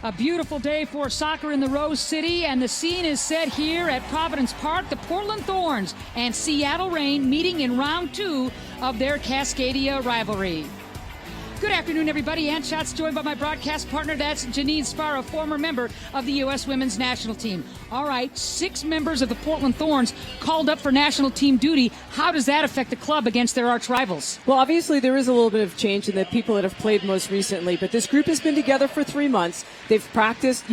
A beautiful day for soccer in the Rose City, and the scene is set here at Providence Park. The Portland Thorns and Seattle Reign meeting in round 2 of their Cascadia rivalry. Good afternoon, everybody. Ann Schatz joined by my broadcast partner. That's Janine Sparrow, former member of the U.S. Women's National Team. All right, 6 members of the Portland Thorns called up for national team duty. How does that affect the club against their arch rivals? Well, obviously there is a little bit of change in the people that have played most recently, but this group has been together for 3 months. They've practiced,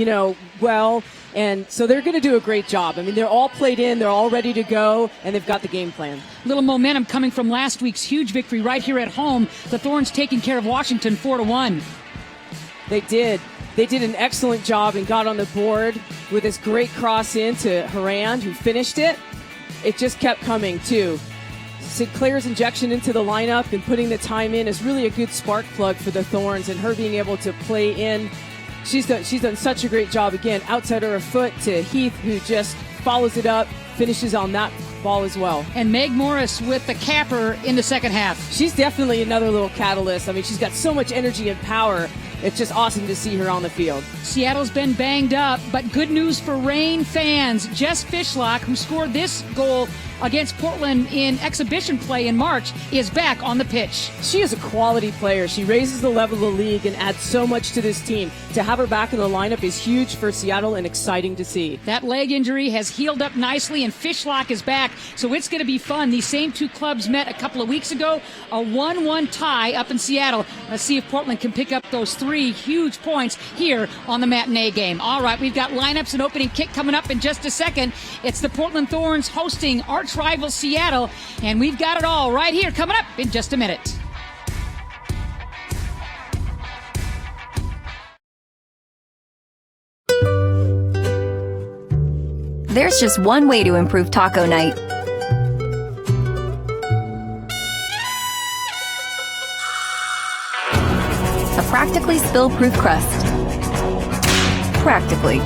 well, and so they're going to do a great job. I mean, they're all played in, they're all ready to go, and they've got the game plan. Little momentum coming from last week's huge victory right here at home. The Thorns taking care of Washington 4-1. They did. They did an excellent job and got on the board with this great cross in to Harand, who finished it. It just kept coming, too. Sinclair's injection into the lineup and putting the time in is really a good spark plug for the Thorns, and her being able to play in. She's done such a great job, again, outside her foot to Heath, who just follows it up, finishes on that ball as well. And Meg Morris with the capper in the second half. She's definitely another little catalyst. I mean, she's got so much energy and power. It's just awesome to see her on the field. Seattle's been banged up, but good news for Reign fans. Jess Fishlock, who scored this goal against Portland in exhibition play in March, is back on the pitch. She is a quality player. She raises the level of the league and adds so much to this team. To have her back in the lineup is huge for Seattle and exciting to see. That leg injury has healed up nicely, and Fishlock is back, so it's going to be fun. These same 2 clubs met a couple of weeks ago, a 1-1 tie up in Seattle. Let's see if Portland can pick up those 3 huge points here on the matinee game. All right, we've got lineups and opening kick coming up in just a second. It's the Portland Thorns hosting arch rival Seattle, and we've got it all right here coming up in just a minute. There's just one way to improve taco night. A practically spill-proof crust. Practically.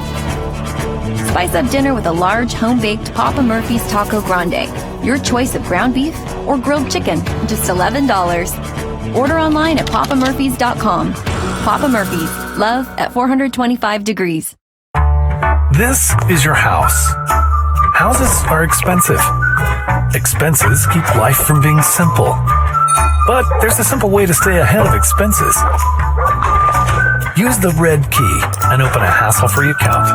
Spice up dinner with a large home-baked Papa Murphy's Taco Grande. Your choice of ground beef or grilled chicken, just $11. Order online at papamurphys.com. Papa Murphy's, love at 425 degrees. This is your house. Houses are expensive. Expenses keep life from being simple. But there's a simple way to stay ahead of expenses. Use the red key and open a hassle-free account.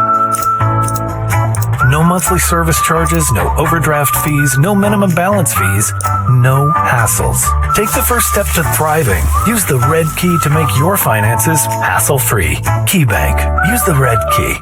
No monthly service charges, no overdraft fees, no minimum balance fees, no hassles. Take the first step to thriving. Use the red key to make your finances hassle-free. KeyBank. Use the red key.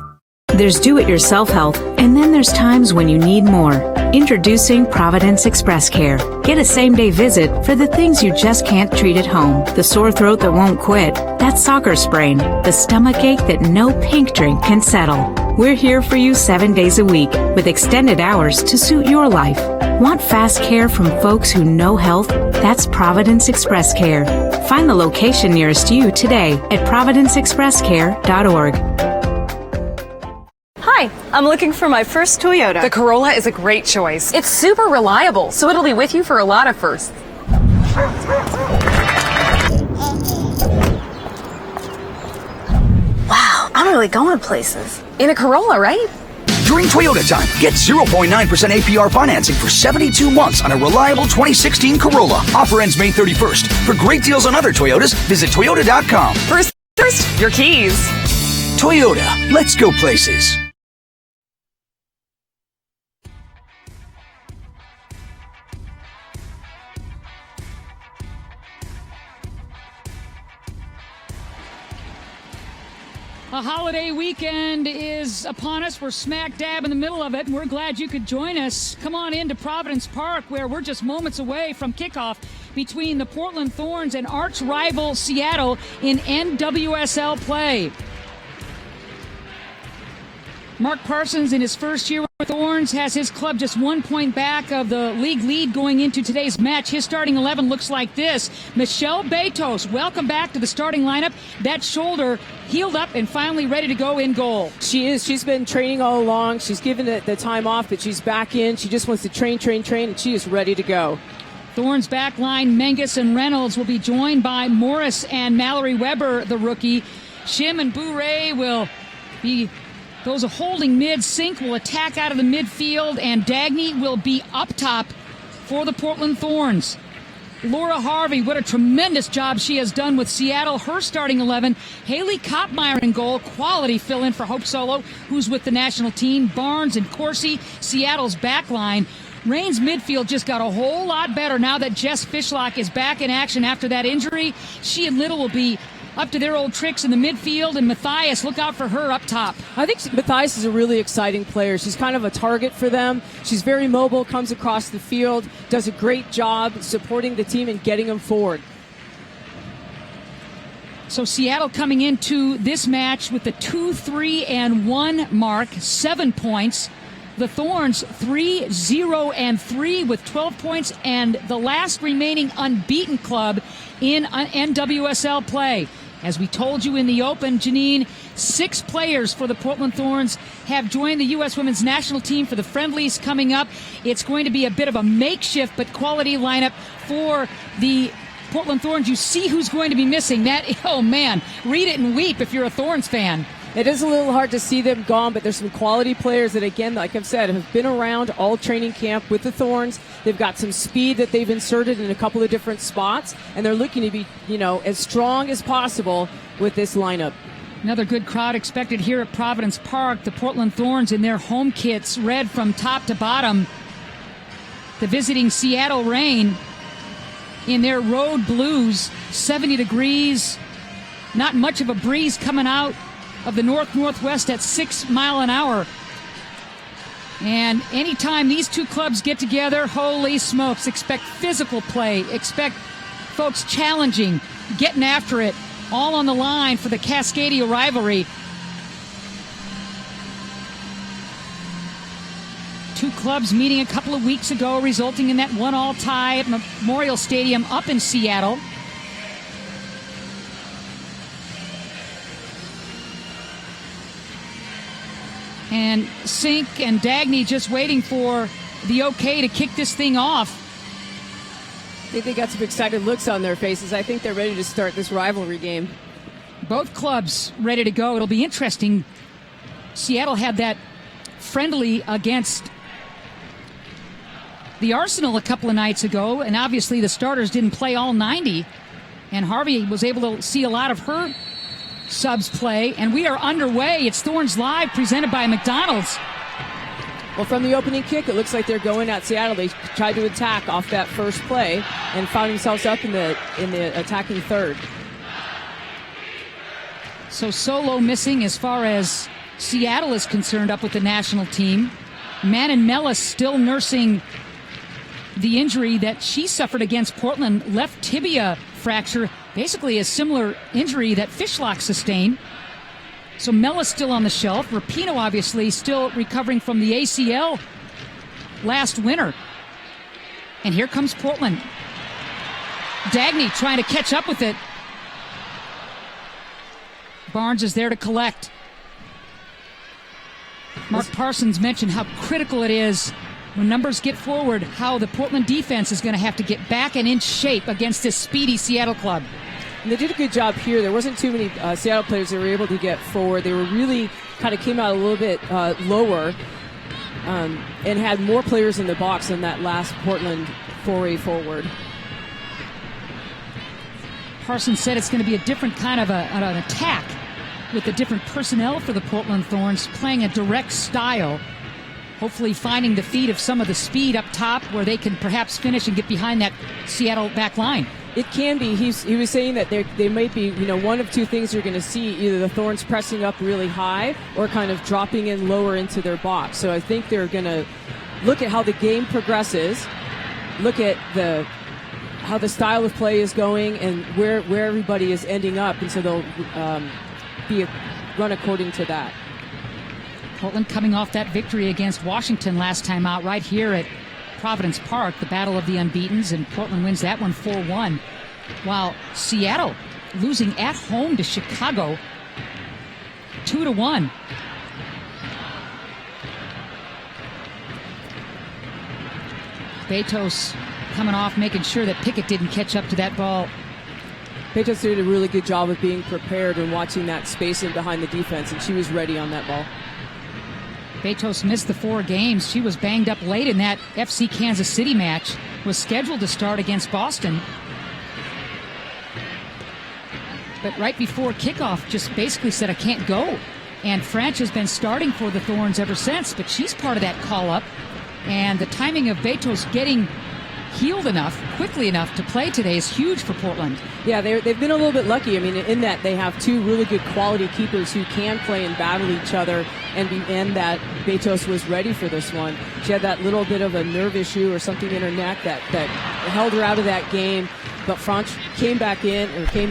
There's do-it-yourself health, and then there's times when you need more. Introducing Providence Express Care. Get a same-day visit for the things you just can't treat at home. The sore throat that won't quit, that soccer sprain, the stomach ache that no pink drink can settle. We're here for you 7 days a week with extended hours to suit your life. Want fast care from folks who know health? That's Providence Express Care. Find the location nearest you today at providenceexpresscare.org. Hi, I'm looking for my first Toyota. The Corolla is a great choice. It's super reliable, so it'll be with you for a lot of firsts. Wow, I'm really going places. In a Corolla, right? During Toyota time, get 0.9% APR financing for 72 months on a reliable 2016 Corolla. Offer ends May 31st. For great deals on other Toyotas, visit Toyota.com. First, your keys. Toyota, let's go places. A holiday weekend is upon us. We're smack dab in the middle of it, and we're glad you could join us. Come on into Providence Park, where we're just moments away from kickoff between the Portland Thorns and arch rival Seattle in NWSL play. Mark Parsons, in his first year with Thorns, has his club just 1 point back of the league lead going into today's match. His starting 11 looks like this. Michelle Betos, welcome back to the starting lineup. That shoulder healed up and finally ready to go in goal. She is. She's been training all along. She's given the time off, but she's back in. She just wants to train, and she is ready to go. Thorns back line, Menges and Reynolds will be joined by Morris and Mallory Weber, the rookie. Shim and Bourret will Those holding mid. Sink will attack out of the midfield, and Dagny will be up top for the Portland Thorns. Laura Harvey, what a tremendous job she has done with Seattle. Her starting 11, Haley Kopmeyer in goal. Quality fill-in for Hope Solo, who's with the national team. Barnes and Corsi, Seattle's back line. Reign's midfield just got a whole lot better now that Jess Fishlock is back in action after that injury. She and Little will be up to their old tricks in the midfield, and Matthias, look out for her up top. I think Matthias is a really exciting player. She's kind of a target for them. She's very mobile, comes across the field, does a great job supporting the team and getting them forward. So Seattle coming into this match with the 2-3-1 mark, 7 points. The Thorns 3-0-3 with 12 points, and the last remaining unbeaten club in NWSL play. As we told you in the open, Janine, 6 players for the Portland Thorns have joined the U.S. women's national team for the friendlies coming up. It's going to be a bit of a makeshift but quality lineup for the Portland Thorns. You see who's going to be missing. Oh man, read it and weep if you're a Thorns fan. It is a little hard to see them gone, but there's some quality players that, again, like I've said, have been around all training camp with the Thorns. They've got some speed that they've inserted in a couple of different spots, and they're looking to be, as strong as possible with this lineup. Another good crowd expected here at Providence Park. The Portland Thorns in their home kits, red from top to bottom. The visiting Seattle Reign in their road blues, 70 degrees, not much of a breeze coming out of the north-northwest at 6 miles an hour. And anytime these two clubs get together, holy smokes, expect physical play, expect folks challenging, getting after it, all on the line for the Cascadia rivalry. Two clubs meeting a couple of weeks ago, resulting in that 1-1 tie at Memorial Stadium up in Seattle. And Sink and Dagny just waiting for the okay to kick this thing off. I think they got some excited looks on their faces. I think they're ready to start this rivalry game. Both clubs ready to go. It'll be interesting. Seattle had that friendly against the Arsenal a couple of nights ago, and obviously the starters didn't play all 90. And Harvey was able to see a lot of her subs play, and we are underway. It's Thorns Live, presented by McDonald's. Well, from the opening kick, it looks like they're going at Seattle. They tried to attack off that first play and found themselves up in the attacking third. So Solo missing as far as Seattle is concerned up with the national team. Manon Mellis still nursing the injury that she suffered against Portland, left tibia fracture, basically a similar injury that Fishlock sustained. So Mellis still on the shelf. Rapinoe obviously still recovering from the ACL last winter. And here comes Portland. Dagny trying to catch up with it. Barnes is there to collect. Mark Parsons mentioned how critical it is when numbers get forward, how the Portland defense is going to have to get back and in shape against this speedy Seattle club. And they did a good job here. There wasn't too many Seattle players that were able to get forward. They were really kind of came out a little bit lower and had more players in the box than that last Portland foray forward. Parsons said it's going to be a different kind of an attack with the different personnel for the Portland Thorns, playing a direct style, hopefully finding the feet of some of the speed up top where they can perhaps finish and get behind that Seattle back line. It can be. He was saying that they might be, one of two things you're going to see, either the Thorns pressing up really high or kind of dropping in lower into their box. So I think they're going to look at how the game progresses, look at how the style of play is going and where everybody is ending up, and so they'll run according to that. Portland coming off that victory against Washington last time out right here at Providence Park, the battle of the unbeatens, and Portland wins that one 4-1, while Seattle losing at home to Chicago 2-1. Betos coming off, making sure that Pickett didn't catch up to that ball. Peytos did a really good job of being prepared and watching that space in behind the defense, and she was ready on that ball. Peytos missed the 4 games. She was banged up late in that FC Kansas City match. Was scheduled to start against Boston. But right before kickoff, just basically said, I can't go. And French has been starting for the Thorns ever since, but she's part of that call-up. And the timing of Peytos getting healed enough, quickly enough to play today is huge for Portland. Yeah, they've been a little bit lucky. I mean, in that they have 2 really good quality keepers who can play and battle each other, and that Peytos was ready for this one. She had that little bit of a nerve issue or something in her neck that held her out of that game, but Franch came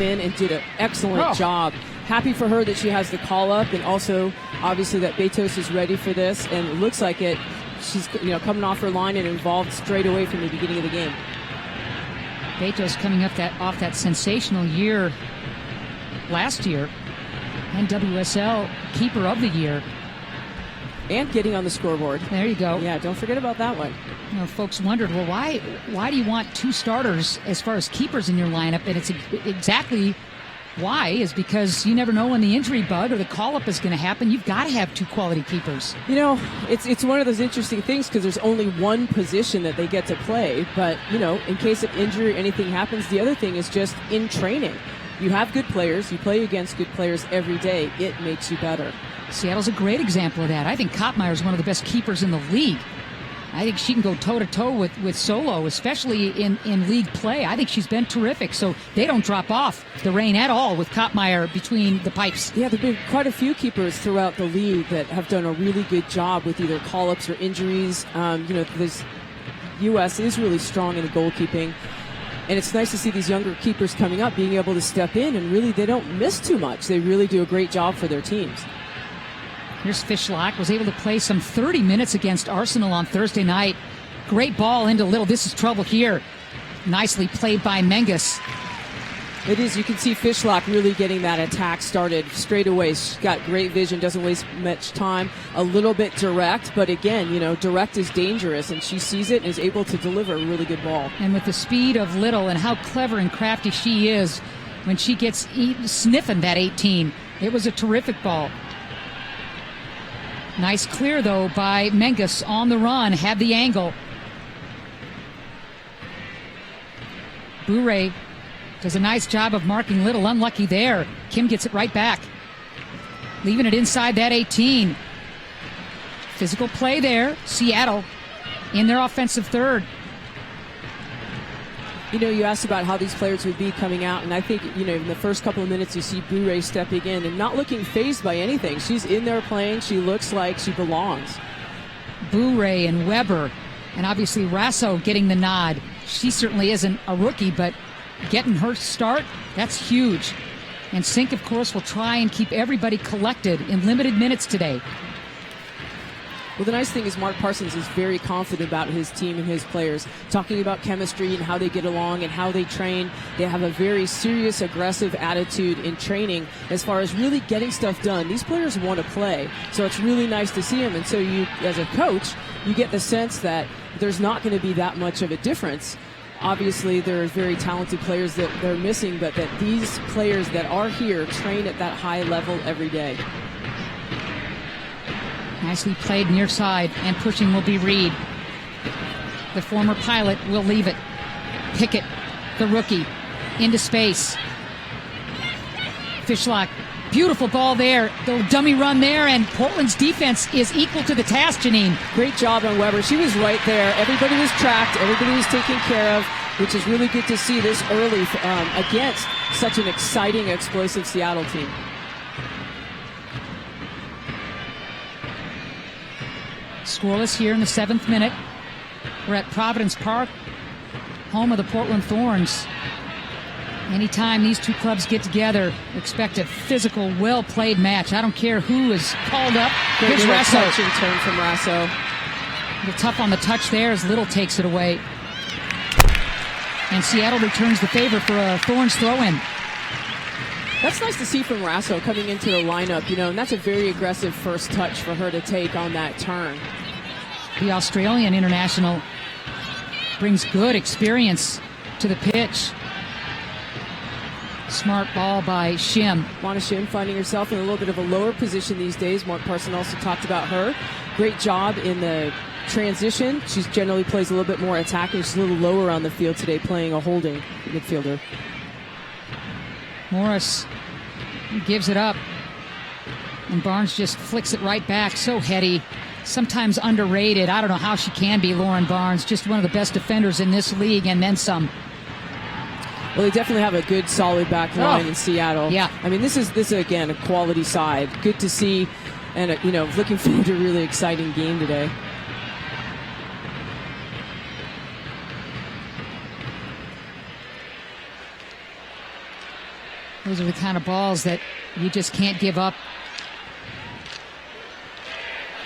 in and did an excellent job. Happy for her that she has the call-up, and also, obviously, that Peytos is ready for this, and it looks like it. She's coming off her line and involved straight away from the beginning of the game. Peytos coming off that sensational year last year, NWSL Keeper of the Year. And getting on the scoreboard. There you go. Yeah, don't forget about that one. Folks wondered, well, why do you want 2 starters as far as keepers in your lineup? And it's exactly why, is because you never know when the injury bug or the call-up is going to happen. You've got to have 2 quality keepers. It's one of those interesting things because there's only one position that they get to play. But, in case of injury or anything happens, the other thing is just in training. You have good players. You play against good players every day. It makes you better. Seattle's a great example of that. I think Kottmeyer is one of the best keepers in the league. I think she can go toe-to-toe with Solo, especially in league play. I think she's been terrific, so they don't drop off the rein at all with Kottmeyer between the pipes. Yeah, there have been quite a few keepers throughout the league that have done a really good job with either call-ups or injuries. This U.S. is really strong in the goalkeeping, and it's nice to see these younger keepers coming up, being able to step in, and really they don't miss too much. They really do a great job for their teams. Here's Fishlock, was able to play some 30 minutes against Arsenal on Thursday night. Great ball into Little. This is trouble here. Nicely played by Menges. It is. You can see Fishlock really getting that attack started straight away. She's got great vision, doesn't waste much time. A little bit direct, but again, direct is dangerous, and she sees it and is able to deliver a really good ball. And with the speed of Little and how clever and crafty she is when she gets sniffing that 18, it was a terrific ball. Nice clear, though, by Menges on the run. Had the angle. Bourret does a nice job of marking Little. Unlucky there. Kim gets it right back. Leaving it inside that 18. Physical play there. Seattle in their offensive third. You asked about how these players would be coming out, and I think, in the first couple of minutes you see Bourret stepping in and not looking fazed by anything. She's in there playing. She looks like she belongs. Bourret and Weber, and obviously Rasso getting the nod. She certainly isn't a rookie, but getting her start, that's huge. And Sink, of course, will try and keep everybody collected in limited minutes today. Well, the nice thing is Mark Parsons is very confident about his team and his players, talking about chemistry and how they get along and how they train. They have a very serious, aggressive attitude in training as far as really getting stuff done. These players want to play, so it's really nice to see them. And so you, as a coach, you get the sense that there's not going to be that much of a difference. Obviously, there are very talented players that they're missing, but that these players that are here train at that high level every day. Nicely played near side, and pushing will be Reed. The former pilot will leave it. Pickett, the rookie, into space. Fishlock, beautiful ball there. The dummy run there, and Portland's defense is equal to the task, Janine. Great job on Weber. She was right there. Everybody was tracked. Everybody was taken care of, which is really good to see this early against such an exciting, explosive Seattle team. Scoreless here in the 7th minute. We're at Providence Park, home of the Portland Thorns. Anytime these two clubs get together, expect a physical, well-played match. I don't care who is called up. Here's Rasso. Touch and turn from Rasso. A little tough on the touch there as Little takes it away. And Seattle returns the favor for a Thorns throw-in. That's nice to see from Rasso coming into the lineup, and that's a very aggressive first touch for her to take on that turn. The Australian international brings good experience to the pitch. Smart ball by Shim. Mona Shim finding herself in a little bit of a lower position these days. Mark Parson also talked about her. Great job in the transition. She generally plays a little bit more attacking. She's a little lower on the field today, playing a holding midfielder. Morris gives it up, and Barnes just flicks it right back. So heady, sometimes underrated. I don't know how she can be, Lauren Barnes. Just one of the best defenders in this league, and then some. Well, they definitely have a good, solid back line in Seattle. Yeah. I mean, this is again a quality side. Good to see, and looking forward to a really exciting game today. Those are the kind of balls that you just can't give up.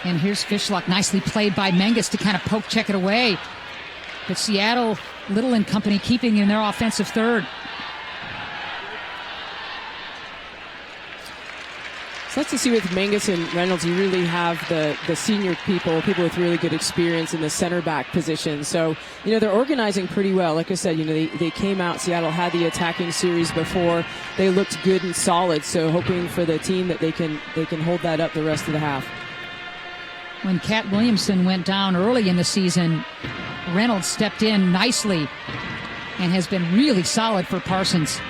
And here's Fishlock, nicely played by Menges to kind of poke check it away. But Seattle, Little and company keeping in their offensive third. It's nice to see with Menges and Reynolds, you really have the senior people with really good experience in the center back position. So, they're organizing pretty well. Like I said, they came out, Seattle had the attacking series before. They looked good and solid. So hoping for the team that they can hold that up the rest of the half. When Kat Williamson went down early in the season, Reynolds stepped in nicely and has been really solid for Parsons.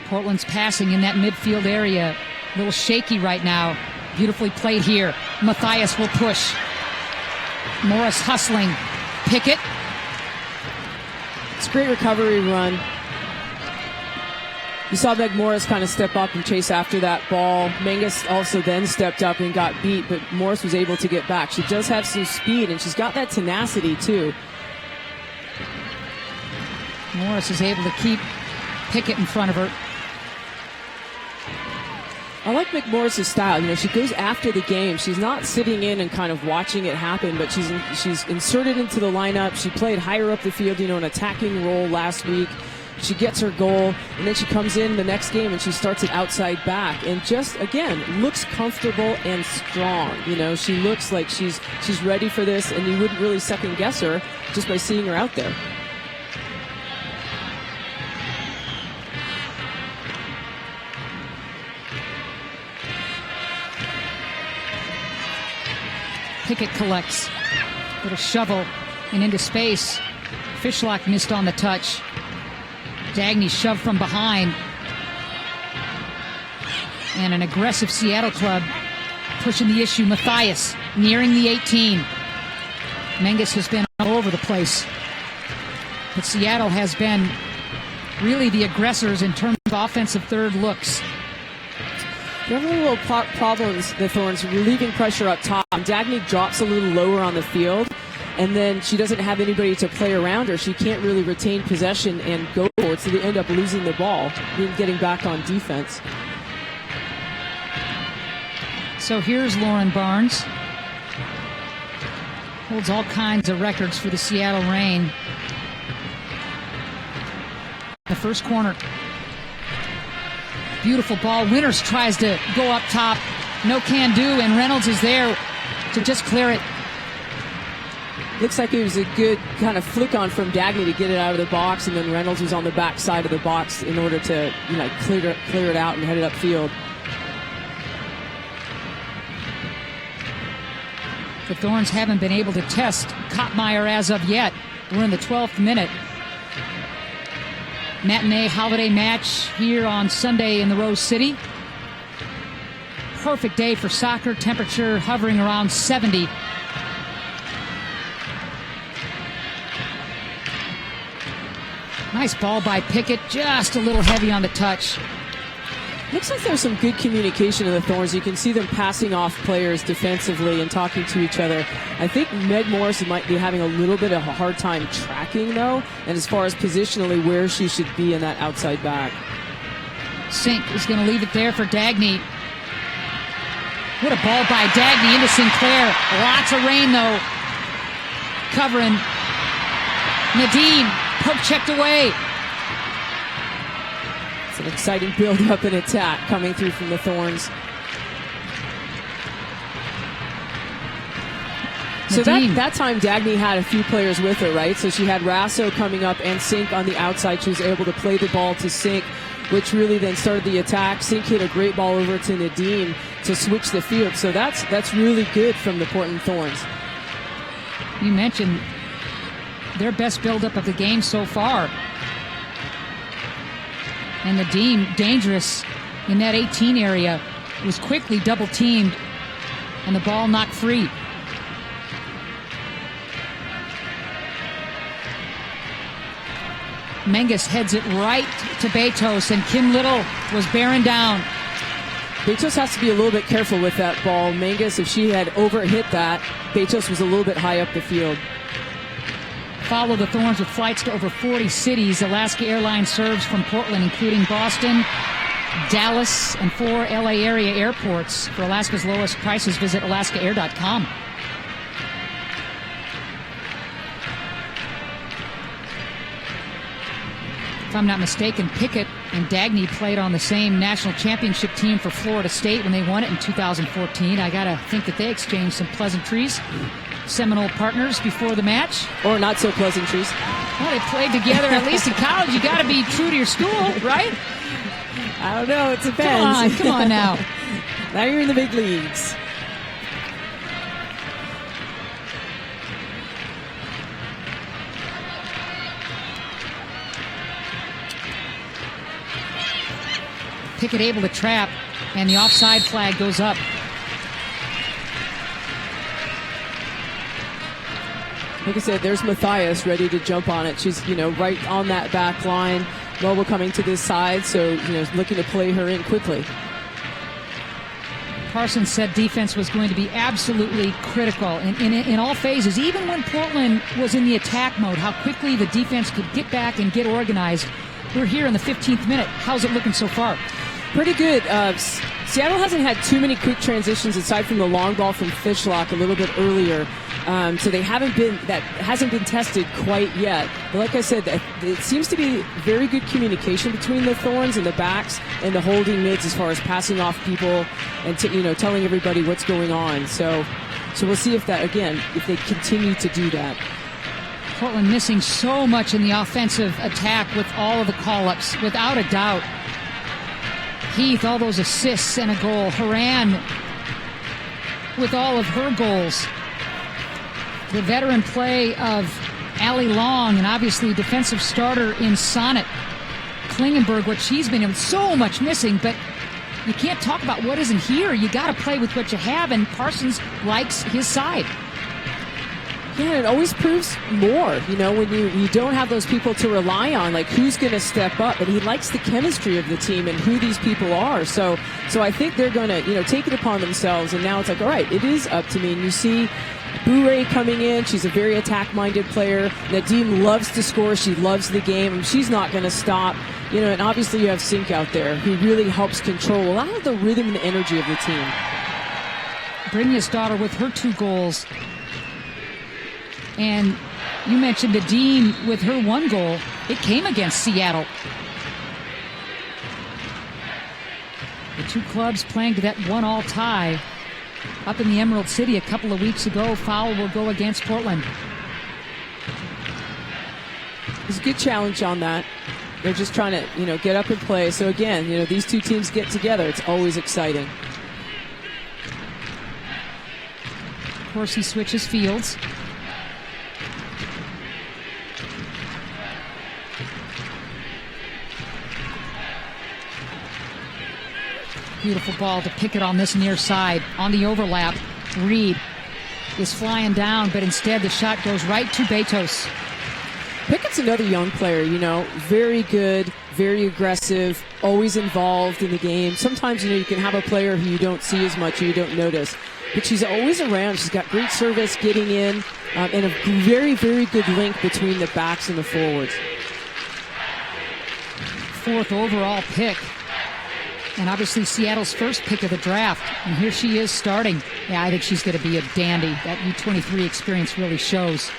Portland's passing in that midfield area. A little shaky right now. Beautifully played here. Matthias will push. Morris hustling. Pickett. It's a great recovery run. You saw Meg Morris kind of step up and chase after that ball. Menges also then stepped up and got beat, but Morris was able to get back. She does have some speed, and she's got that tenacity, too. Morris is able to keep Pickett in front of her. I like McMorris' style. She goes after the game. She's not sitting in and kind of watching it happen, but she's inserted into the lineup. She played higher up the field, an attacking role last week. She gets her goal, and then she comes in the next game and she starts it outside back and just, again, looks comfortable and strong. She looks like she's ready for this, and you wouldn't really second guess her just by seeing her out there. Pickett collects. Little shovel and into space. Fishlock missed on the touch. Dagny shoved from behind. And an aggressive Seattle club pushing the issue. Matthias nearing the 18. Menges has been all over the place. But Seattle has been really the aggressors in terms of offensive third looks. They're having a little problems, the Thorns, relieving pressure up top. Dagny drops a little lower on the field, and then she doesn't have anybody to play around her. She can't really retain possession and go forward, so they end up losing the ball, getting back on defense. So here's Lauren Barnes. Holds all kinds of records for the Seattle Reign. The first corner. Beautiful ball. Winters tries to go up top. No can do, and Reynolds is there to just clear it. Looks like it was a good kind of flick on from Dagny to get it out of the box, and then Reynolds was on the back side of the box in order to clear it out and head it upfield. The Thorns haven't been able to test Kottmeyer as of yet. We're in the 12th minute. Matinee holiday match here on Sunday in the Rose City. Perfect day for soccer. Temperature hovering around 70. Nice ball by Pickett. Just a little heavy on the touch. Looks like there's some good communication in the Thorns. You can see them passing off players defensively and talking to each other. I think Meg Morris might be having a little bit of a hard time tracking, though, and as far as positionally where she should be in that outside back. Sink is going to leave it there for Dagny. What a ball by Dagny into Sinclair. Lots of rain, though. Covering. Nadine, poke checked away. It's an exciting build-up and attack coming through from the Thorns. So Nadeem. that time Dagny had a few players with her, right? So she had Rasso coming up and Sink on the outside. She was able to play the ball to Sink, which really then started the attack. Sink hit a great ball over to Nadeem to switch the field. So that's really good from the Portland Thorns. You mentioned their best buildup of the game so far. And Nadeem, dangerous in that 18 area, was quickly double-teamed and the ball knocked free. Menges heads it right to Betos, and Kim Little was bearing down. Betos has to be a little bit careful with that ball. Menges, if she had overhit that, Betos was a little bit high up the field. Follow the Thorns with flights to over 40 cities. Alaska Airlines serves from Portland, including Boston, Dallas, and 4 LA area airports. For Alaska's lowest prices, visit alaskaair.com. If I'm not mistaken, Pickett and Dagny played on the same national championship team for Florida State when they won it in 2014. I got to think that they exchanged some pleasantries. Seminole partners before the match. Or not so pleasantries. Well, they played together, at least in college. You got to be true to your school, right? I don't know. It depends. Come on now. Now you're in the big leagues. Pickett able to trap, and the offside flag goes up. Like I said, there's Matthias ready to jump on it. She's, right on that back line. Mobile coming to this side, so, looking to play her in quickly. Parsons said defense was going to be absolutely critical in all phases. Even when Portland was in the attack mode, how quickly the defense could get back and get organized. We're here in the 15th minute. How's it looking so far? Pretty good. Seattle hasn't had too many quick transitions aside from the long ball from Fishlock a little bit earlier. So that hasn't been tested quite yet. But like I said, it seems to be very good communication between the Thorns and the backs and the holding mids as far as passing off people and telling everybody what's going on. So we'll see if they continue to do that. Portland missing so much in the offensive attack with all of the call-ups, without a doubt. Heath, all those assists and a goal. Horan with all of her goals. The veteran play of Allie Long, and obviously defensive starter in Sonnet. Klingenberg, what she's been in, so much missing, but you can't talk about what isn't here. You got to play with what you have, and Parsons likes his side. Yeah, it always proves more, when you don't have those people to rely on, like who's going to step up. And he likes the chemistry of the team and who these people are. So I think they're going to, take it upon themselves. And now it's like, all right, it is up to me. And you see Bouret coming in. She's a very attack-minded player. Nadeem loves to score. She loves the game. She's not going to stop. And obviously you have Sink out there who really helps control a lot of the rhythm and the energy of the team. Brynja's daughter with her 2 goals. And you mentioned Nadeem with her 1 goal. It came against Seattle. The 2 clubs playing to that 1-1 tie up in the Emerald City a couple of weeks ago. Foul will go against Portland. It's a good challenge on that. They're just trying to, get up and play. So again, these 2 teams get together. It's always exciting. Of course, he switches fields. Beautiful ball to Pickett on this near side. On the overlap, Reed is flying down, but instead the shot goes right to Betos. Pickett's another young player, very good, very aggressive, always involved in the game. Sometimes, you can have a player who you don't see as much or you don't notice, but she's always around. She's got great service, getting in, and a very, very good link between the backs and the forwards. 4th overall pick. And obviously Seattle's first pick of the draft. And here she is starting. Yeah, I think she's going to be a dandy. That U23 experience really shows.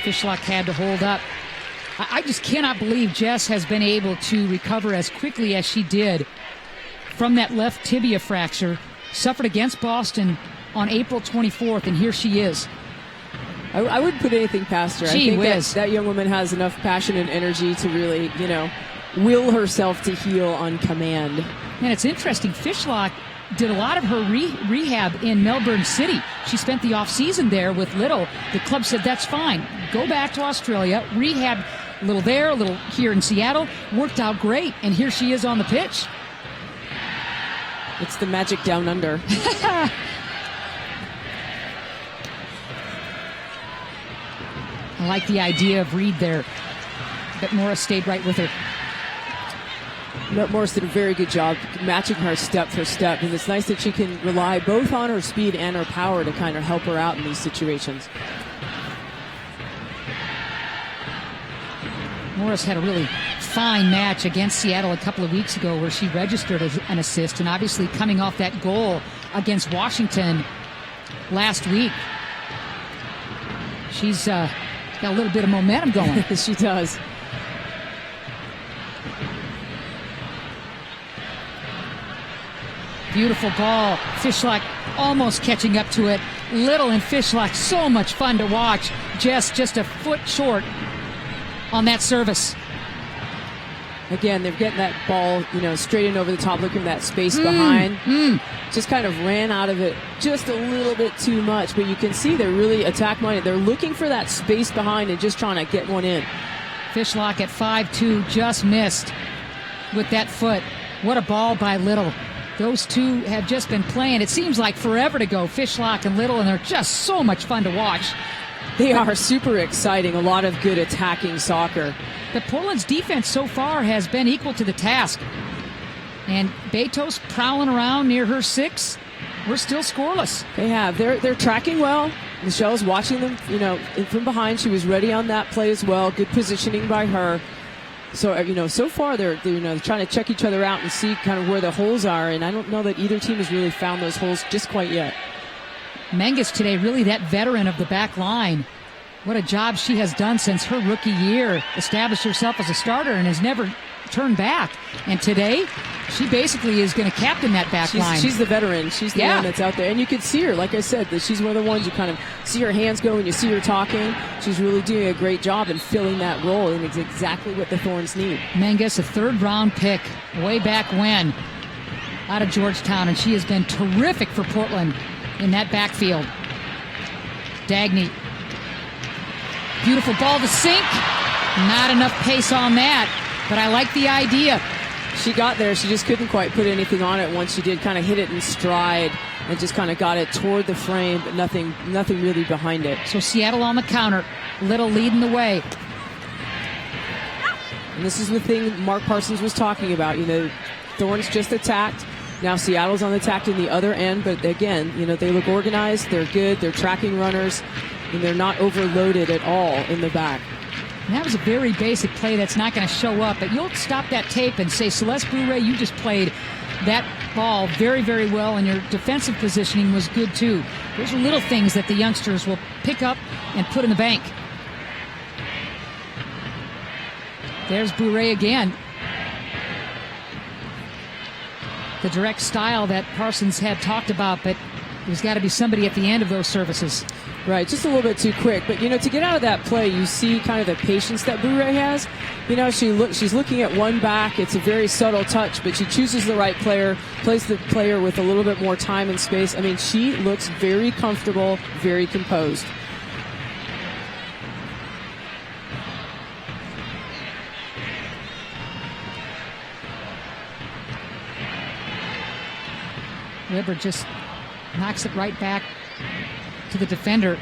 Fishlock had to hold up. I just cannot believe Jess has been able to recover as quickly as she did from that left tibia fracture. Suffered against Boston on April 24th, and here she is. I wouldn't put anything past her. Gee I think whiz. that young woman has enough passion and energy to really, will herself to heal on command. And it's interesting, Fishlock did a lot of her rehab in Melbourne City. She spent the off-season there with Little. The club said, that's fine. Go back to Australia, rehab a little there, a little here in Seattle. Worked out great, and here she is on the pitch. It's the magic down under. I like the idea of Reed there, but Morris stayed right with her. Morris did a very good job matching her step for step, and it's nice that she can rely both on her speed and her power to kind of help her out in these situations. Morris had a really fine match against Seattle a couple of weeks ago where she registered as an assist, and obviously coming off that goal against Washington last week, she's got a little bit of momentum going. She does. Beautiful ball. Fishlock almost catching up to it. Little and Fishlock, so much fun to watch. Just a foot short on that service. Again, they're getting that ball, straight in over the top, looking at that space behind. Just kind of ran out of it just a little bit too much, but you can see they're really attack-minded. They're looking for that space behind and just trying to get one in. Fishlock at 5'2", just missed with that foot. What a ball by Little. Those two have just been playing, it seems like forever to go, Fishlock and Little, and they're just so much fun to watch. They are super exciting, a lot of good attacking soccer. But Portland's defense so far has been equal to the task. And Betos prowling around near her 6. We're still scoreless. They have. They're tracking well. Michelle's watching them, from behind. She was ready on that play as well. Good positioning by her. So, so far they're trying to check each other out and see kind of where the holes are. And I don't know that either team has really found those holes just quite yet. Menges today, really that veteran of the back line. What a job she has done since her rookie year. Established herself as a starter and has never turned back. And today, she basically is going to captain that back line. She's the veteran. She's the one that's out there. And you can see her, like I said, that she's one of the ones you kind of see her hands go and you see her talking. She's really doing a great job in filling that role, and it's exactly what the Thorns need. Menges, a third-round pick way back when out of Georgetown, and she has been terrific for Portland in that backfield. Dagny. Beautiful ball to sink. Not enough pace on that, but I like the idea. She got there. She just couldn't quite put anything on it once she did kind of hit it in stride and just kind of got it toward the frame, but nothing really behind it. So Seattle on the counter. Little leading the way. And this is the thing Mark Parsons was talking about. Thorns just attacked. Now Seattle's on the attack in the other end, but again, they look organized. They're good. They're tracking runners. And they're not overloaded at all in the back. And that was a very basic play that's not going to show up, but you'll stop that tape and say, Celeste Bouret, you just played that ball very, very well, and your defensive positioning was good too. Those are little things that the youngsters will pick up and put in the bank. There's Bouret again. The direct style that Parsons had talked about, but there's got to be somebody at the end of those services. Right, just a little bit too quick. But, to get out of that play, you see kind of the patience that Bouret has. She's looking at one back. It's a very subtle touch, but she chooses the right player, plays the player with a little bit more time and space. I mean, she looks very comfortable, very composed. Weber just knocks it right back to the defender.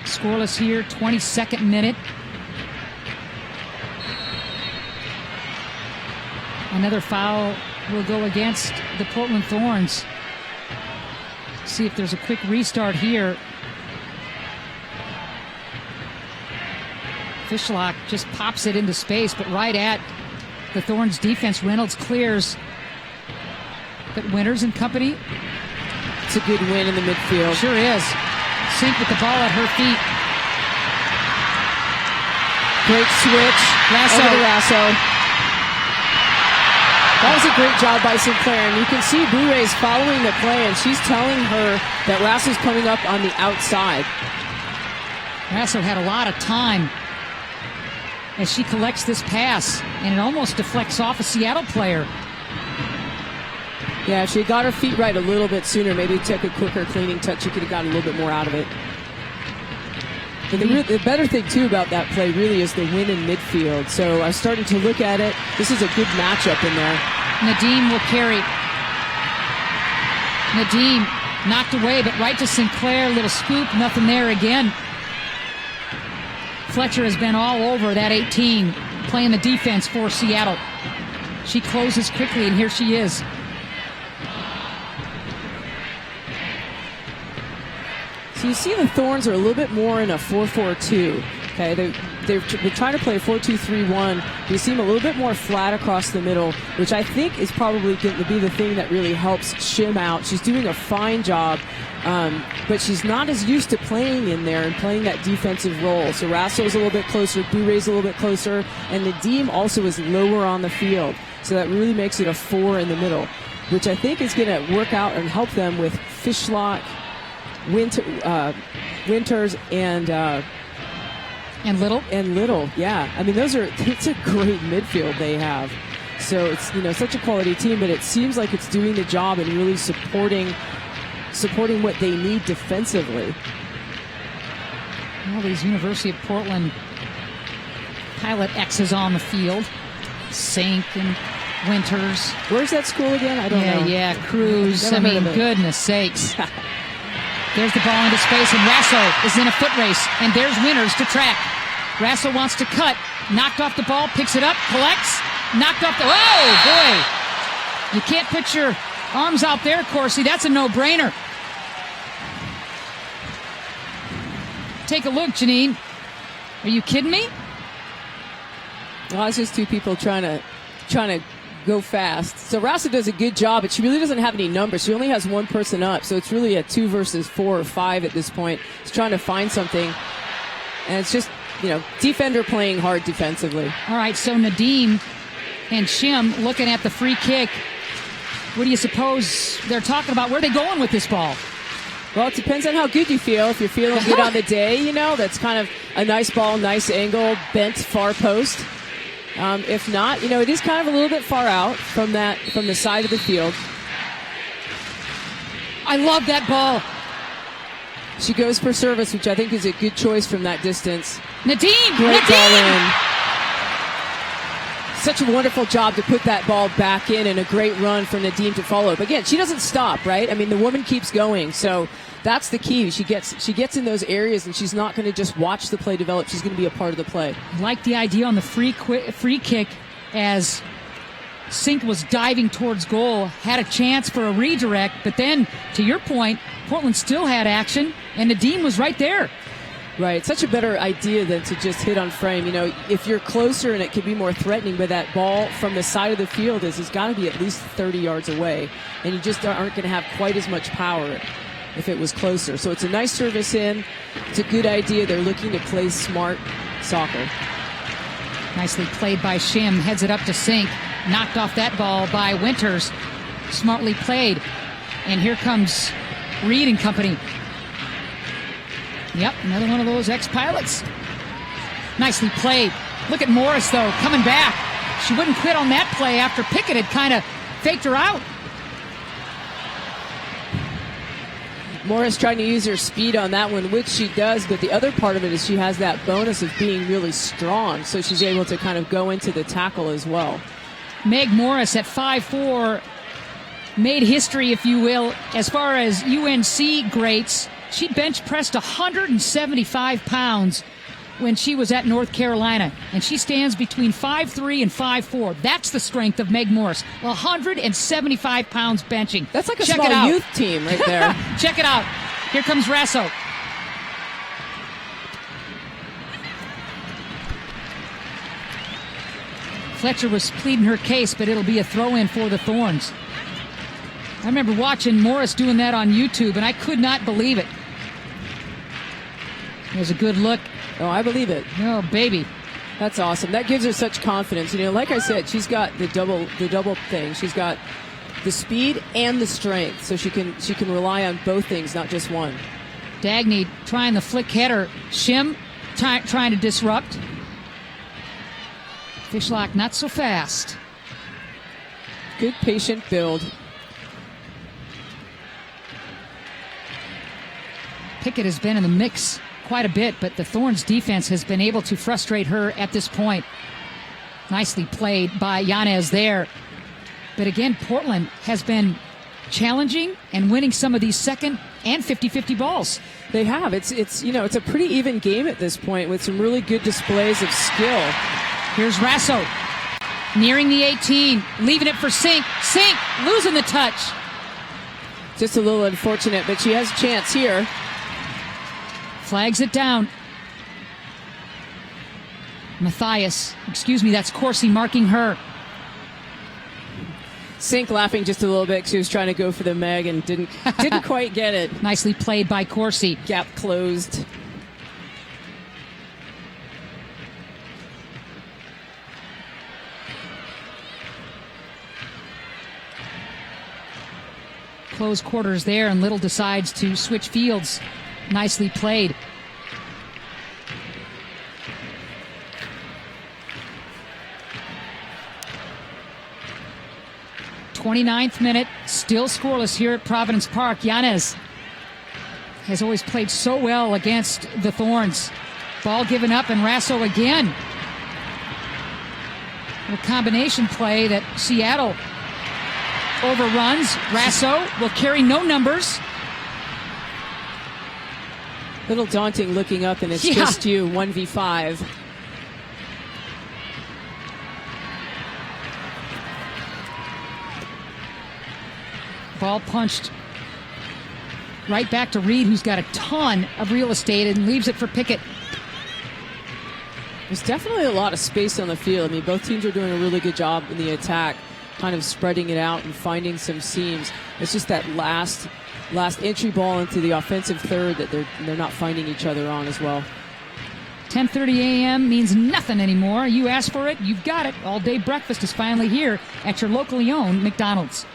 Scoreless here, 22nd minute. Another foul will go against the Portland Thorns. See if there's a quick restart here. Fishlock just pops it into space, but right at the Thorns defense. Reynolds clears. But Winters and company. It's a good win in the midfield. Sure is. Sink with the ball at her feet. Great switch. Rasso. Over to Rasso. That was a great job by Sinclair, and you can see Bourré's following the play, and she's telling her that Rasso's coming up on the outside. Rasso had a lot of time as she collects this pass, and it almost deflects off a Seattle player. Yeah, if she got her feet right a little bit sooner, maybe took a quicker cleaning touch, she could have gotten a little bit more out of it. But the better thing, too, about that play really is the win in midfield. So I started to look at it. This is a good matchup in there. Nadim will carry. Nadim knocked away, but right to Sinclair. Little scoop, nothing there again. Fletcher has been all over that 18, playing the defense for Seattle. She closes quickly, and here she is. So you see the Thorns are a little bit more in a 4-4-2. Okay, they're trying to play a 4-2-3-1. You see them a little bit more flat across the middle, which I think is probably going to be the thing that really helps Shim out. She's doing a fine job, but she's not as used to playing in there and playing that defensive role. So Rasso's a little bit closer, Bourré's a little bit closer, and Nadim also is lower on the field. So that really makes it a 4 in the middle, which I think is going to work out and help them with Fishlock, Winters, and Little. Yeah, I mean it's a great midfield they have. So it's such a quality team, but it seems like it's doing the job and really supporting what they need defensively. All these University of Portland pilot X's on the field. Sink and Winters. Where's that school again? I don't know. Yeah, Cruz. I mean, goodness sakes. There's the ball into space, and Rasso is in a foot race, and there's Winters to track. Rasso wants to cut. Knocked off the ball, picks it up, collects. Knocked off the... Oh, boy. You can't put your arms out there, Corsi. That's a no-brainer. Take a look, Janine. Are you kidding me? Well, it's just two people trying to go fast. So Rasso does a good job, but she really doesn't have any numbers. She only has one person up, so it's really a 2 versus 4 or 5 at this point. She's trying to find something, and it's just, defender playing hard defensively. All right, so Nadim and Shim looking at the free kick. What do you suppose they're talking about? Where are they going with this ball? Well, it depends on how good you feel. If you're feeling good on the day, that's kind of a nice ball, nice angle, bent far post. If not, it is kind of a little bit far out from the side of the field. I love that ball. She goes for service, which I think is a good choice from that distance. Nadim! Great Nadim! ball in. Such a wonderful job to put that ball back in, and a great run for Nadim to follow. But again, she doesn't stop, right? I mean, the woman keeps going, so that's the key. She gets in those areas, and she's not going to just watch the play develop. She's going to be a part of the play. Like the idea on the free kick as Sink was diving towards goal, had a chance for a redirect, but then, to your point, Portland still had action, and Nadim was right there. Right, such a better idea than to just hit on frame. If you're closer and it could be more threatening, but that ball from the side of the field it's got to be at least 30 yards away, and you just aren't going to have quite as much power if it was closer. So it's a nice service in. It's a good idea. They're looking to play smart soccer. Nicely played by Shim. Heads it up to Sink. Knocked off that ball by Winters. Smartly played. And here comes Reed and company. Yep, another one of those ex-pilots. Nicely played. Look at Morris, though, coming back. She wouldn't quit on that play after Pickett had kind of faked her out. Morris trying to use her speed on that one, which she does, but the other part of it is she has that bonus of being really strong, so she's able to kind of go into the tackle as well. Meg Morris at 5'4", made history, if you will, as far as UNC greats. She bench pressed 175 pounds when she was at North Carolina, and she stands between 5'3" and 5'4". That's the strength of Meg Morris. 175 pounds benching. That's like a small youth team right there. Check it out. Here comes Rasso. Fletcher was pleading her case, but it'll be a throw-in for the Thorns. I remember watching Morris doing that on YouTube, and I could not believe it. There's a good look. Oh, I believe it. Oh, baby. That's awesome. That gives her such confidence. Like I said, she's got the double thing. She's got the speed and the strength, so she can rely on both things, not just one. Dagny trying the flick header. Shim trying to disrupt. Fishlock not so fast. Good patient build. Pickett has been in the mix quite a bit, but the Thorns defense has been able to frustrate her at this point. Nicely played by Yanez there. But again, Portland has been challenging and winning some of these second and 50-50 balls. They have. It's a pretty even game at this point with some really good displays of skill. Here's Rasso nearing the 18, leaving it for Sink. Sink losing the touch. Just a little unfortunate, but she has a chance here. Flags it down. that's Corsi marking her. Sink laughing just a little bit. She was trying to go for the Meg and didn't quite get it. Nicely played by Corsi. Gap closed. Close quarters there, and Little decides to switch fields. Nicely played. '29th minute, still scoreless here at Providence Park. Yanez has always played so well against the Thorns. Ball given up, and Rasso again. A combination play that Seattle overruns. Rasso will carry no numbers. Little daunting looking up, and it's just you, 1v5. Ball punched right back to Reed, who's got a ton of real estate, and leaves it for Pickett. There's definitely a lot of space on the field. I mean, both teams are doing a really good job in the attack, kind of spreading it out and finding some seams. It's just that last entry ball into the offensive third that they're not finding each other on as well. 10:30 a.m. means nothing anymore. You ask for it, you've got it. All-day breakfast is finally here at your locally owned McDonald's.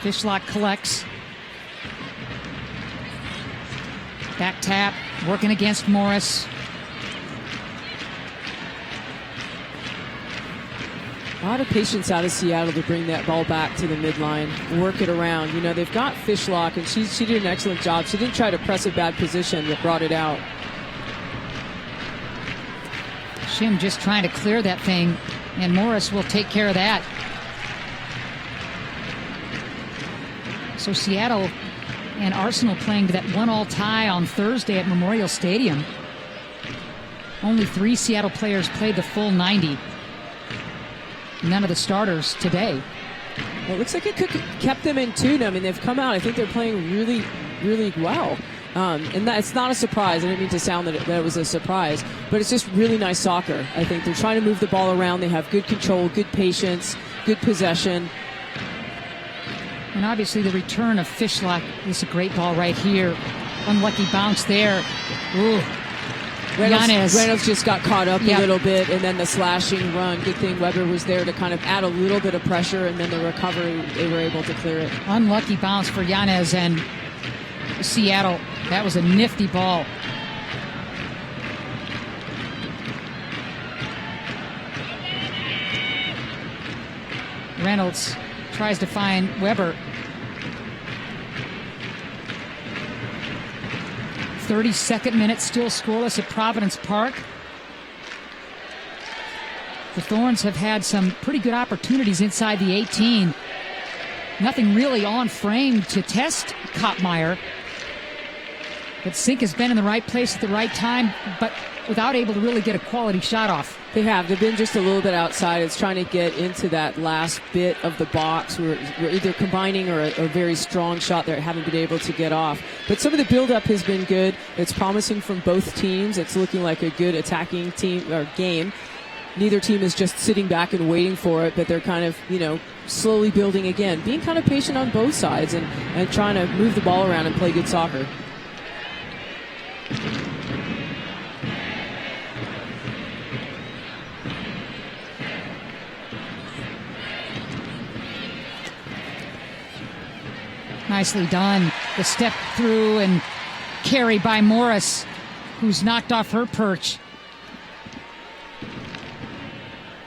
Fishlock collects. Back tap, working against Morris. A lot of patience out of Seattle to bring that ball back to the midline, work it around. You know, they've got Fishlock, and she did an excellent job. She didn't try to press a bad position, but brought it out. Shim just trying to clear that thing, and Morris will take care of that. So Seattle and Arsenal playing to that 1-1 tie on Thursday at Memorial Stadium. Only 3 Seattle players played the full 90. None of the starters today. Well, it looks like it kept them in tune. I mean, they've come out. I think they're playing really, really well. And it's not a surprise. I didn't mean to sound that it was a surprise, but it's just really nice soccer. I think they're trying to move the ball around. They have good control, good patience, good possession. And obviously the return of Fishlock is a great ball right here. Unlucky bounce there. Ooh. Reynolds just got caught up a little bit, and then the slashing run. Good thing Weber was there to kind of add a little bit of pressure, and then the recovery, they were able to clear it. Unlucky bounce for Yanez and Seattle. That was a nifty ball. Reynolds tries to find Weber. 32nd minute, still scoreless at Providence Park. The Thorns have had some pretty good opportunities inside the 18. Nothing really on frame to test Koppmeyer. But Sink has been in the right place at the right time, but without able to really get a quality shot off. They have. They've been just a little bit outside. It's trying to get into that last bit of the box. We're either combining or a very strong shot they haven't been able to get off. But some of the build-up has been good. It's promising from both teams. It's looking like a good attacking team or game. neither team is just sitting back and waiting for it, but they're kind of, slowly building again, being kind of patient on both sides and trying to move the ball around and play good soccer. Nicely done. The step through and carry by Morris, who's knocked off her perch.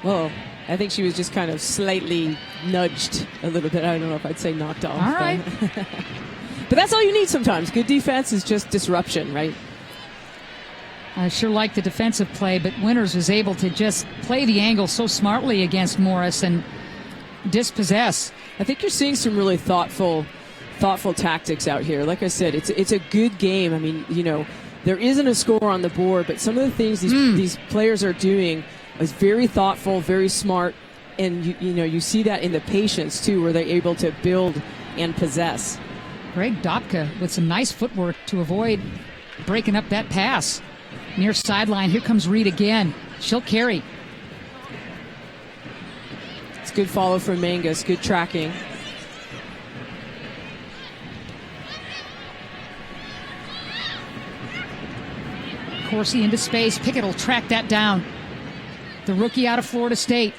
Well, I think she was just kind of slightly nudged a little bit. I don't know if I'd say knocked off. All right. But that's all you need sometimes. Good defense is just disruption, right? I sure like the defensive play, but Winters was able to just play the angle so smartly against Morris and dispossess. I think you're seeing some really thoughtful tactics out here. Like I said, it's a good game. I mean, there isn't a score on the board, but some of the things these players are doing is very thoughtful, very smart, and you see that in the patience too, where they're able to build and possess. Greg Dopka with some nice footwork to avoid breaking up that pass. Near sideline, here comes Reed again. She'll carry. It's good follow from Mangus, good tracking. Corsi into space. Pickett will track that down. The rookie out of Florida State.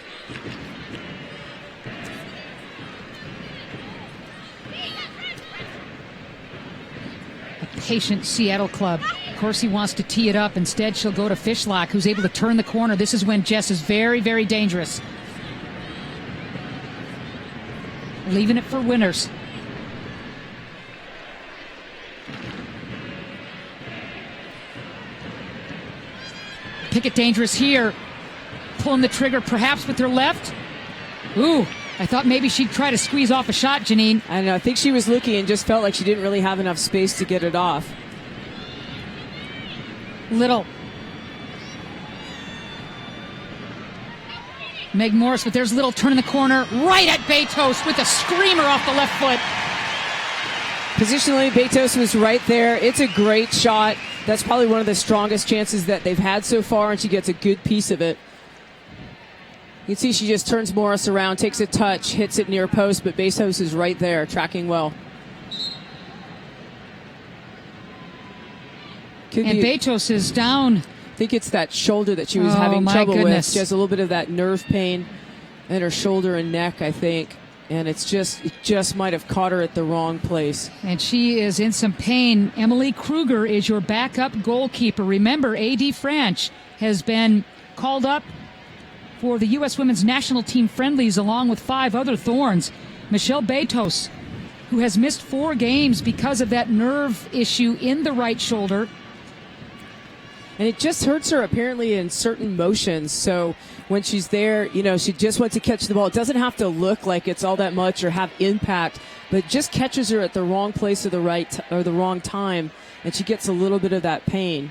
A patient Seattle club. Corsi wants to tee it up. Instead, she'll go to Fishlock, who's able to turn the corner. This is when Jess is very, very dangerous. Leaving it for Winters. Pickett dangerous here. Pulling the trigger perhaps with her left. Ooh, I thought maybe she'd try to squeeze off a shot, Janine. I don't know. I think she was looking and just felt like she didn't really have enough space to get it off. Little. Meg Morris, but there's Little turning the corner right at Betos with a screamer off the left foot. Positionally, Betos was right there. It's a great shot. That's probably one of the strongest chances that they've had so far, and she gets a good piece of it. You can see she just turns Morris around, takes a touch, hits it near post, but Betos is right there, tracking well. Betos is down. I think it's that shoulder that she was having trouble goodness. with. She has a little bit of that nerve pain in her shoulder and neck, I think. And it just might have caught her at the wrong place. And she is in some pain. Emily Kruger is your backup goalkeeper. Remember, A.D. French has been called up for the U.S. Women's National Team friendlies along with 5 other Thorns. Michelle Betos, who has missed 4 games because of that nerve issue in the right shoulder. And it just hurts her apparently in certain motions. So when she's there, she just wants to catch the ball. It doesn't have to look like it's all that much or have impact, but just catches her at the wrong place or the wrong time, and she gets a little bit of that pain.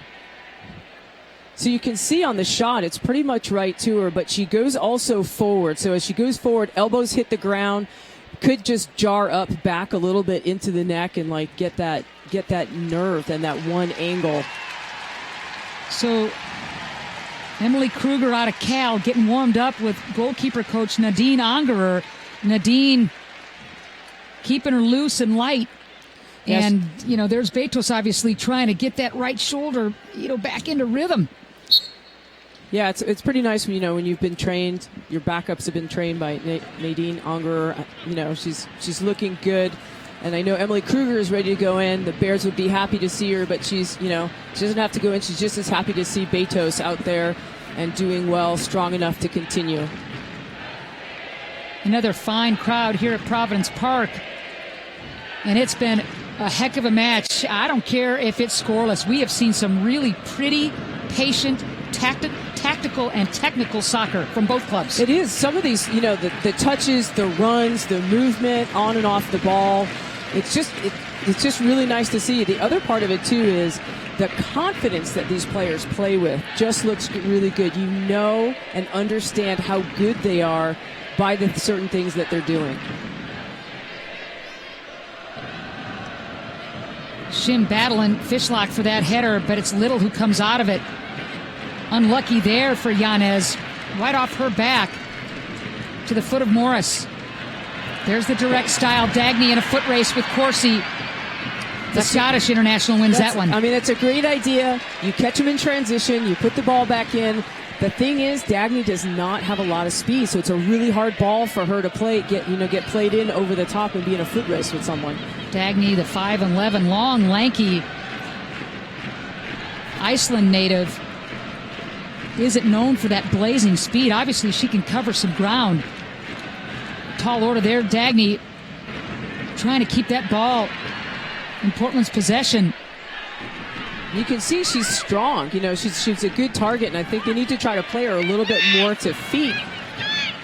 So you can see on the shot, it's pretty much right to her, but she goes also forward. So as she goes forward, elbows hit the ground, could just jar up back a little bit into the neck and get that nerve and that one angle. So Emily Kruger out of Cal getting warmed up with goalkeeper coach Nadine Angerer. Nadine keeping her loose and light. Yes. And, there's Betos obviously trying to get that right shoulder, back into rhythm. Yeah, it's pretty nice when you've been trained, your backups have been trained by Nadine Angerer. She's looking good. And I know Emily Kruger is ready to go in. The Bears would be happy to see her, but she doesn't have to go in. She's just as happy to see Betos out there and doing well, strong enough to continue. Another fine crowd here at Providence Park. And it's been a heck of a match. I don't care if it's scoreless. We have seen some really pretty, patient, tactical and technical soccer from both clubs. It is. Some of these, the touches, the runs, the movement on and off the ball. It's just really nice to see. The other part of it, too, is the confidence that these players play with just looks really good. You know and understand how good they are by the certain things that they're doing. Shim battling Fishlock for that header, but it's Little who comes out of it. Unlucky there for Yanez. right off her back to the foot of Morris. There's the direct style. Dagny in a foot race with Corsi. The Scottish international wins that one. I mean, it's a great idea. You catch him in transition. You put the ball back in. The thing is, Dagny does not have a lot of speed, so it's a really hard ball for her to get played in over the top and be in a foot race with someone. Dagny, the 5'11", long, lanky Iceland native, isn't known for that blazing speed. Obviously, she can cover some ground. Tall order there. Dagny trying to keep that ball in Portland's possession. You can see she's strong. She's a good target, and I think they need to try to play her a little bit more to feet.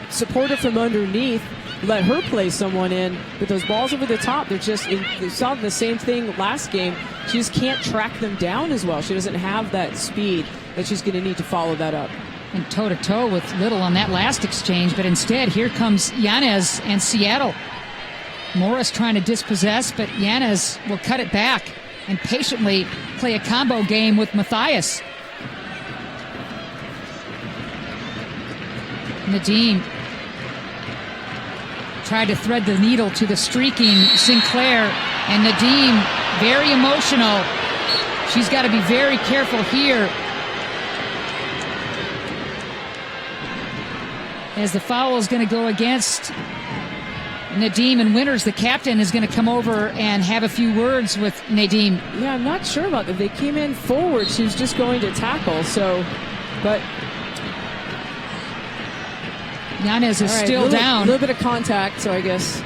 Support her from underneath. Let her play someone in. But those balls over the top, they saw the same thing last game. She just can't track them down as well. She doesn't have that speed that she's going to need to follow that up. And toe-to-toe with Little on that last exchange, but instead, here comes Yanez and Seattle. Morris trying to dispossess, but Yanez will cut it back and patiently play a combo game with Matthias. Nadim tried to thread the needle to the streaking Sinclair, and Nadim very emotional. She's got to be very careful here as the foul is going to go against Nadim, and Winters, the captain, is going to come over and have a few words with Nadim. Yeah, I'm not sure about that. They came in forward. She was just going to tackle, but Yanez is still down. A little bit of contact, so I guess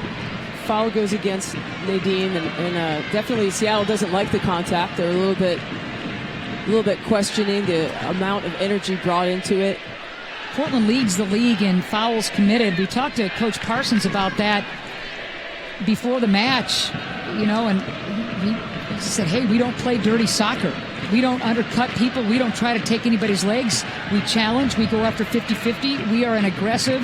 foul goes against Nadim, and definitely Seattle doesn't like the contact. They're a little bit questioning the amount of energy brought into it. Portland leads the league in fouls committed. We talked to Coach Parsons about that before the match, and he said, hey, we don't play dirty soccer. We don't undercut people. We don't try to take anybody's legs. We challenge. We go after 50-50. We are an aggressive,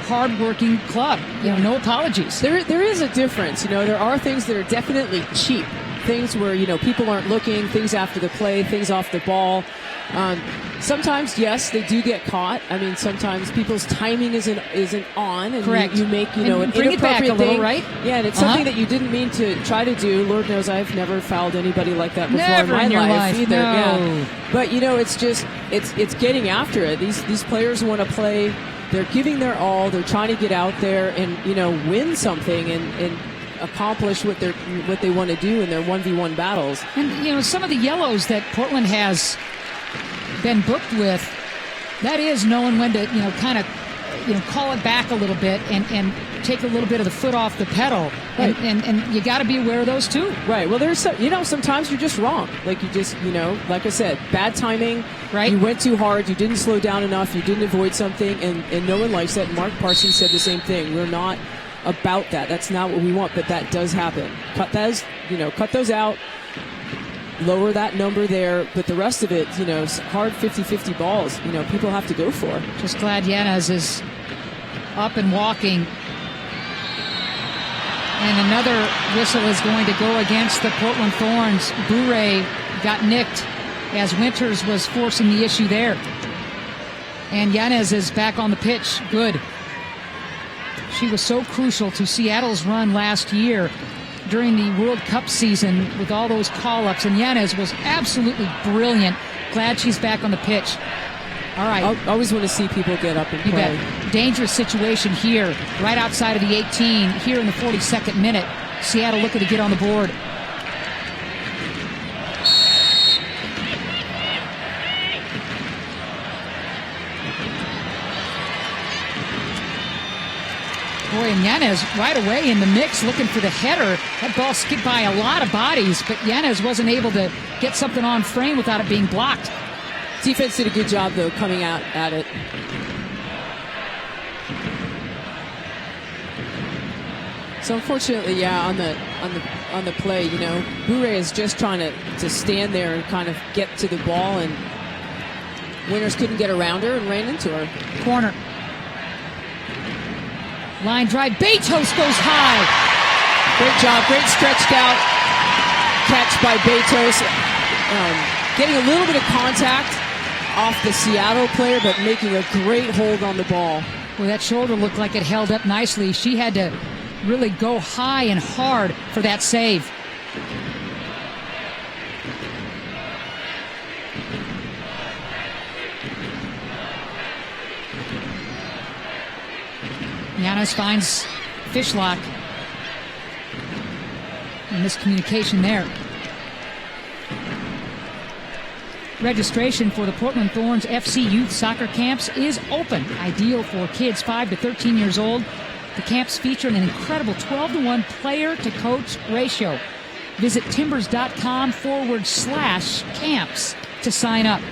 hard-working club. No apologies. There is a difference. There are things that are definitely cheap. Things where, people aren't looking, things after the play, things off the ball. Sometimes, yes, they do get caught. I mean, sometimes people's timing isn't on, and correct. You make an bring it back a little, thing. Right? Yeah, and it's something that you didn't mean to try to do. Lord knows I've never fouled anybody like that before never in my life either. No. Yeah. But it's just it's getting after it. These players want to play. They're giving their all. They're trying to get out there and win something and accomplish what they want to do in their 1v1 battles. And some of the yellows that Portland has been booked with, that is knowing when to kind of call it back a little bit and take a little bit of the foot off the pedal. Right. And you got to be aware of those too. Right. Well, there's sometimes you're just wrong. Like you just like I said, bad timing. Right. You went too hard. You didn't slow down enough. You didn't avoid something, and no one likes that. And Mark Parsons said the same thing. We're not about that. That's not what we want, but that does happen. Cut those out. Lower that number there, but the rest of it, hard 50-50 balls, people have to go for. Just glad Yanez is up and walking. And another whistle is going to go against the Portland Thorns. Bure got nicked as Winters was forcing the issue there. And Yanez is back on the pitch. Good. She was so crucial to Seattle's run last year during the World Cup season with all those call-ups, and Yanez was absolutely brilliant. Glad she's back on the pitch. All right. I always want to see people get up and play. You bet. Dangerous situation here, right outside of the 18, here in the 42nd minute. Seattle looking to get on the board. Boy, and Yanez right away in the mix looking for the header. That ball skipped by a lot of bodies, but Yanez wasn't able to get something on frame without it being blocked. Defense did a good job, though, coming out at it. So unfortunately, on the play, Bure is just trying to stand there and kind of get to the ball, and Winters couldn't get around her and ran into her. Corner. Line drive. Betos goes high. Great job. Great stretched out catch by Betos. Getting a little bit of contact off the Seattle player, but making a great hold on the ball. Well, that shoulder looked like it held up nicely. She had to really go high and hard for that save. Yanis finds Fishlock. Miscommunication there. Registration for the Portland Thorns FC Youth Soccer Camps is open. Ideal for kids 5 to 13 years old. The camps feature an incredible 12-to-1 player-to-coach ratio. Visit timbers.com/camps to sign up.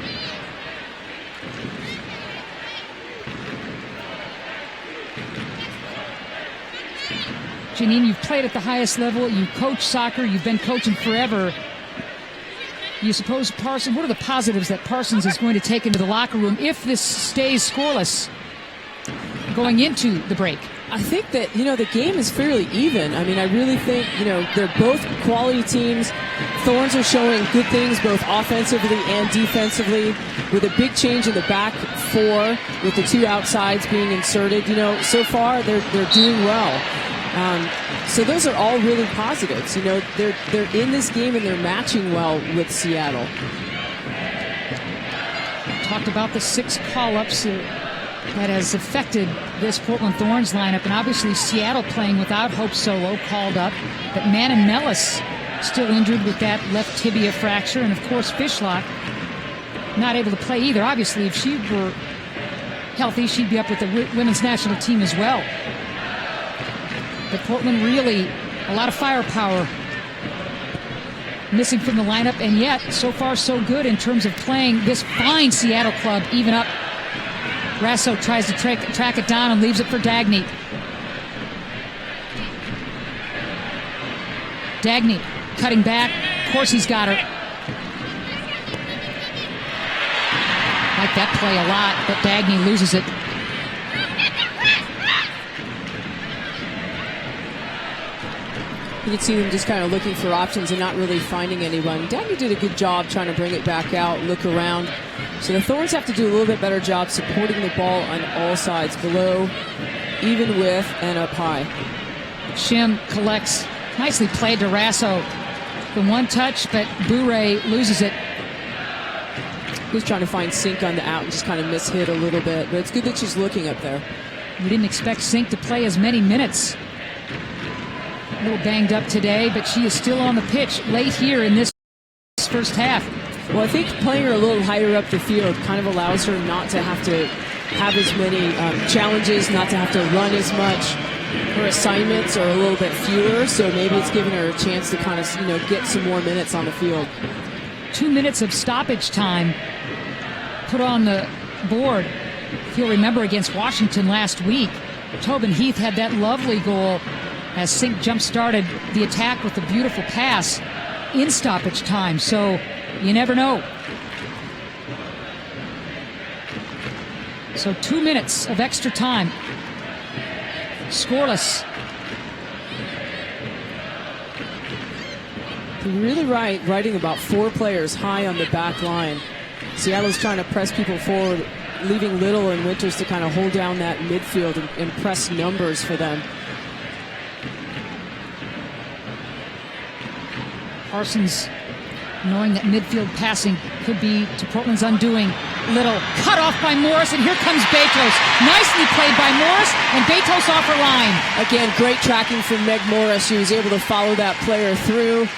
Janine, you've played at the highest level. You coach soccer. You've been coaching forever. You suppose Parsons, what are the positives that Parsons is going to take into the locker room if this stays scoreless going into the break? I think that, the game is fairly even. I mean, I really think, they're both quality teams. Thorns are showing good things both offensively and defensively, with a big change in the back four with the two outsides being inserted. So far they're doing well. So those are all really positives. They're in this game and they're matching well with Seattle. Talked about the 6 call-ups that has affected this Portland Thorns lineup, and obviously Seattle playing without Hope Solo called up, but Manon Mellis still injured with that left tibia fracture, and of course Fishlock not able to play either. Obviously, if she were healthy, she'd be up with the women's national team as well. But Portland really a lot of firepower missing from the lineup, and yet so far so good in terms of playing this fine Seattle club even up. Rasso tries to track it down and leaves it for Dagny. Dagny cutting back. Of course he's got her. Like that play a lot, but Dagny loses it. You can see them just kind of looking for options and not really finding anyone. Dagny did a good job trying to bring it back out, look around. So the Thorns have to do a little bit better job supporting the ball on all sides, below, even with, and up high. Shim collects. Nicely played to Rasso. The one touch, but Bourret loses it. He was trying to find Sink on the out and just kind of mishit a little bit, but it's good that she's looking up there. We didn't expect Sink to play as many minutes. A little banged up today, but she is still on the pitch late here in this first half. Well, I think playing her a little higher up the field kind of allows her not to have to have as many challenges, not to have to run as much. Her assignments are a little bit fewer, so maybe it's giving her a chance to kind of, get some more minutes on the field. 2 minutes of stoppage time put on the board. If you'll remember against Washington last week, Tobin Heath had that lovely goal as Sink jump-started the attack with a beautiful pass in stoppage time. So you never know. So 2 minutes of extra time. Scoreless. You're really right, writing about 4 players high on the back line. Seattle's trying to press people forward, leaving Little and Winters to kind of hold down that midfield and press numbers for them. Parsons, knowing that midfield passing could be to Portland's undoing. Little cut off by Morris, and here comes Betos. Nicely played by Morris, and Betos off her line. Again, great tracking from Meg Morris. She was able to follow that player through.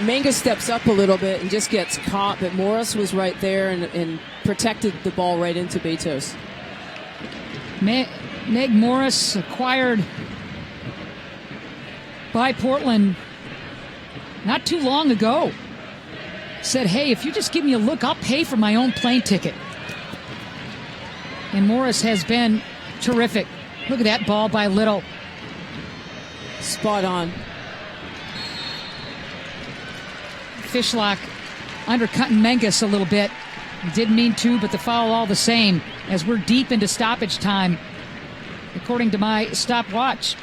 Manga steps up a little bit and just gets caught, but Morris was right there and protected the ball right into Betos. Meg Morris, acquired by Portland not too long ago, said, hey, if you just give me a look, I'll pay for my own plane ticket. And Morris has been terrific. Look at that ball by Little. Spot on. Fishlock undercutting Menges a little bit. Didn't mean to, but the foul all the same, as we're deep into stoppage time, according to my stopwatch.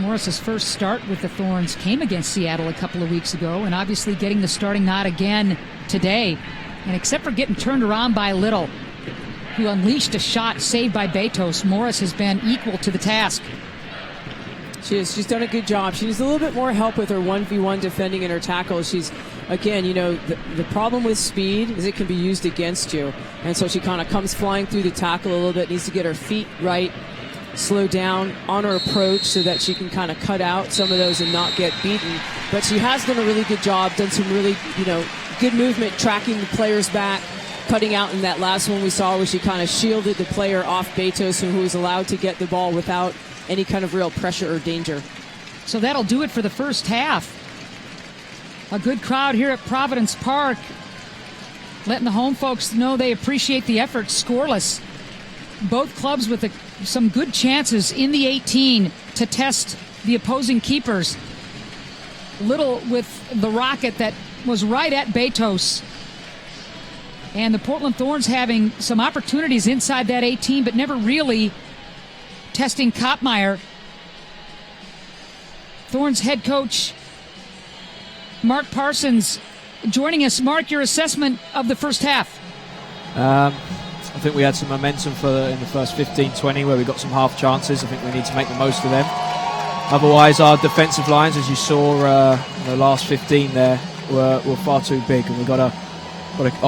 Morris's first start with the Thorns came against Seattle a couple of weeks ago, and obviously getting the starting nod again today. And except for getting turned around by Little, who unleashed a shot saved by Betos, Morris has been equal to the task. She is. She's done a good job. She needs a little bit more help with her 1v1 defending and her tackles. She's, again, the problem with speed is it can be used against you. And so she kind of comes flying through the tackle a little bit, needs to get her feet right, slow down on her approach so that she can kind of cut out some of those and not get beaten. But she has done a really good job, done some really, good movement, tracking the players back, cutting out in that last one we saw where she kind of shielded the player off Betos, who was allowed to get the ball without any kind of real pressure or danger. So that'll do it for the first half. A good crowd here at Providence Park, letting the home folks know they appreciate the effort. Scoreless. Both clubs with some good chances in the 18 to test the opposing keepers. Little with the rocket that was right at Betos. And the Portland Thorns having some opportunities inside that 18, but never really testing Kopmeyer. Thorns head coach Mark Parsons joining us. Mark, your assessment of the first half. I think we had some momentum in the first 15-20 where we got some half chances. I think we need to make the most of them. Otherwise, our defensive lines, as you saw in the last 15 there, were far too big, and our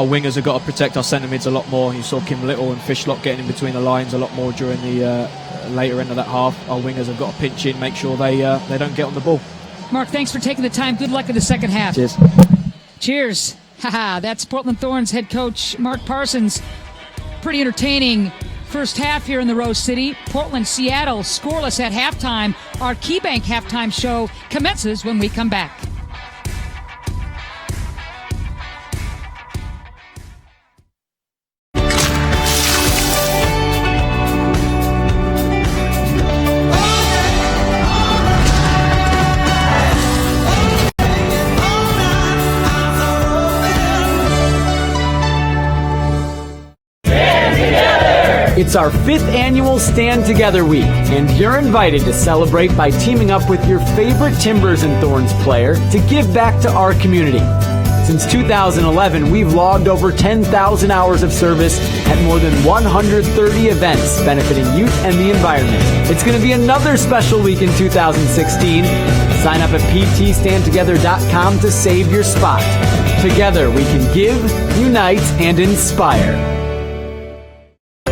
wingers have got to protect our centre mids a lot more. You saw Kim Little and Fishlock getting in between the lines a lot more during the later end of that half. Our wingers have got to pinch in, make sure they don't get on the ball. Mark, thanks for taking the time. Good luck in the second half. Cheers. Cheers. Haha, that's Portland Thorns head coach Mark Parsons. Pretty entertaining first half here in the Rose City. Portland, Seattle, scoreless at halftime. Our KeyBank halftime show commences when we come back. It's our 5th annual Stand Together Week, and you're invited to celebrate by teaming up with your favorite Timbers and Thorns player to give back to our community. Since 2011, we've logged over 10,000 hours of service at more than 130 events benefiting youth and the environment. It's going to be another special week in 2016. Sign up at ptstandtogether.com to save your spot. Together we can give, unite, and inspire.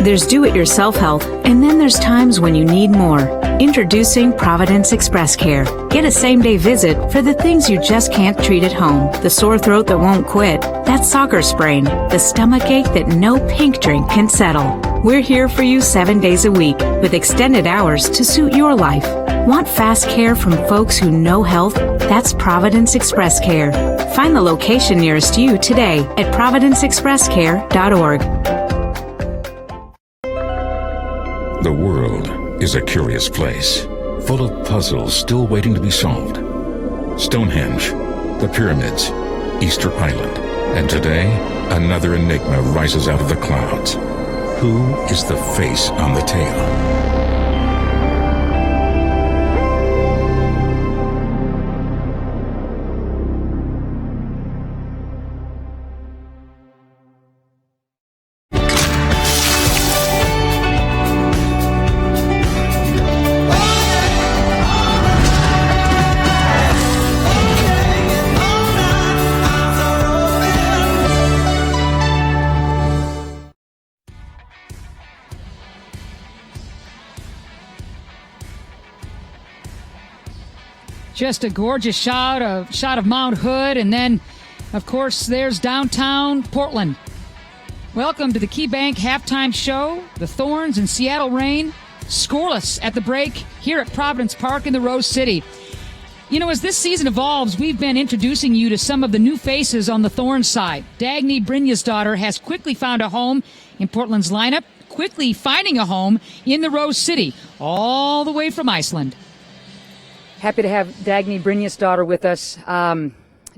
There's do-it-yourself help, and then there's times when you need more. Introducing Providence Express Care. Get a same-day visit for the things you just can't treat at home. The sore throat that won't quit, that soccer sprain, the stomach ache that no pink drink can settle. We're here for you 7 days a week with extended hours to suit your life. Want fast care from folks who know health? That's Providence Express Care. Find the location nearest you today at providenceexpresscare.org. The world is a curious place, full of puzzles still waiting to be solved. Stonehenge, the pyramids, Easter Island, and today, another enigma rises out of the clouds. Who is the face on the tail? Just a gorgeous shot of Mount Hood, and then, of course, there's downtown Portland. Welcome to the KeyBank halftime show. The Thorns and Seattle Reign scoreless at the break here at Providence Park in the Rose City. You know, as this season evolves, we've been introducing you to some of the new faces on the Thorns side. Dagny Brynjarsdottir has quickly found a home in Portland's lineup, quickly finding a home in the Rose City, all the way from Iceland. Happy to have Dagny Brynjarsdottir with us.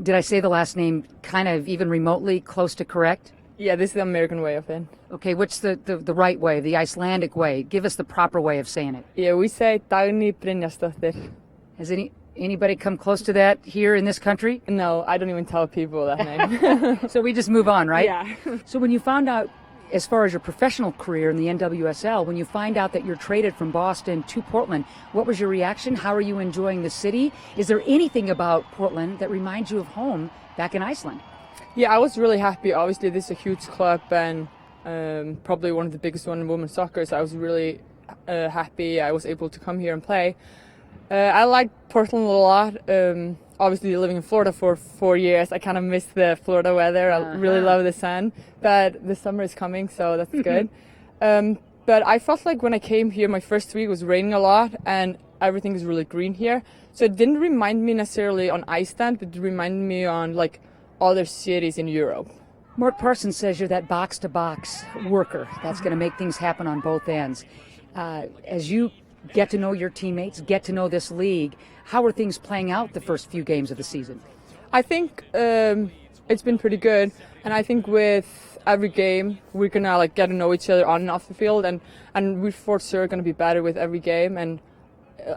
Did I say the last name kind of even remotely close to correct? Yeah, this is the American way of it. Okay, what's the right way, the Icelandic way? Give us the proper way of saying it. Yeah, we say Dagny Brynjarsdottir. Has anybody come close to that here in this country? No, I don't even tell people that name. So we just move on, right? Yeah. So when you found out, as far as your professional career in the NWSL, when you find out that you're traded from Boston to Portland, what was your reaction? How are you enjoying the city? Is there anything about Portland that reminds you of home back in Iceland? Yeah, I was really happy. Obviously, this is a huge club and probably one of the biggest one in women's soccer, so I was really happy I was able to come here and play. I like Portland a lot. Obviously, living in Florida for 4 years, I kind of miss the Florida weather. I really love the sun, but the summer is coming, so that's good. But I felt like when I came here, my first week was raining a lot, and everything is really green here. So it didn't remind me necessarily on Iceland, but it reminded me on like other cities in Europe. Mark Parsons says you're that box-to-box worker that's going to make things happen on both ends. As you get to know your teammates, get to know this league, how are things playing out the first few games of the season? I think it's been pretty good, and I think with every game we're gonna like get to know each other on and off the field, and we're for sure gonna be better with every game. And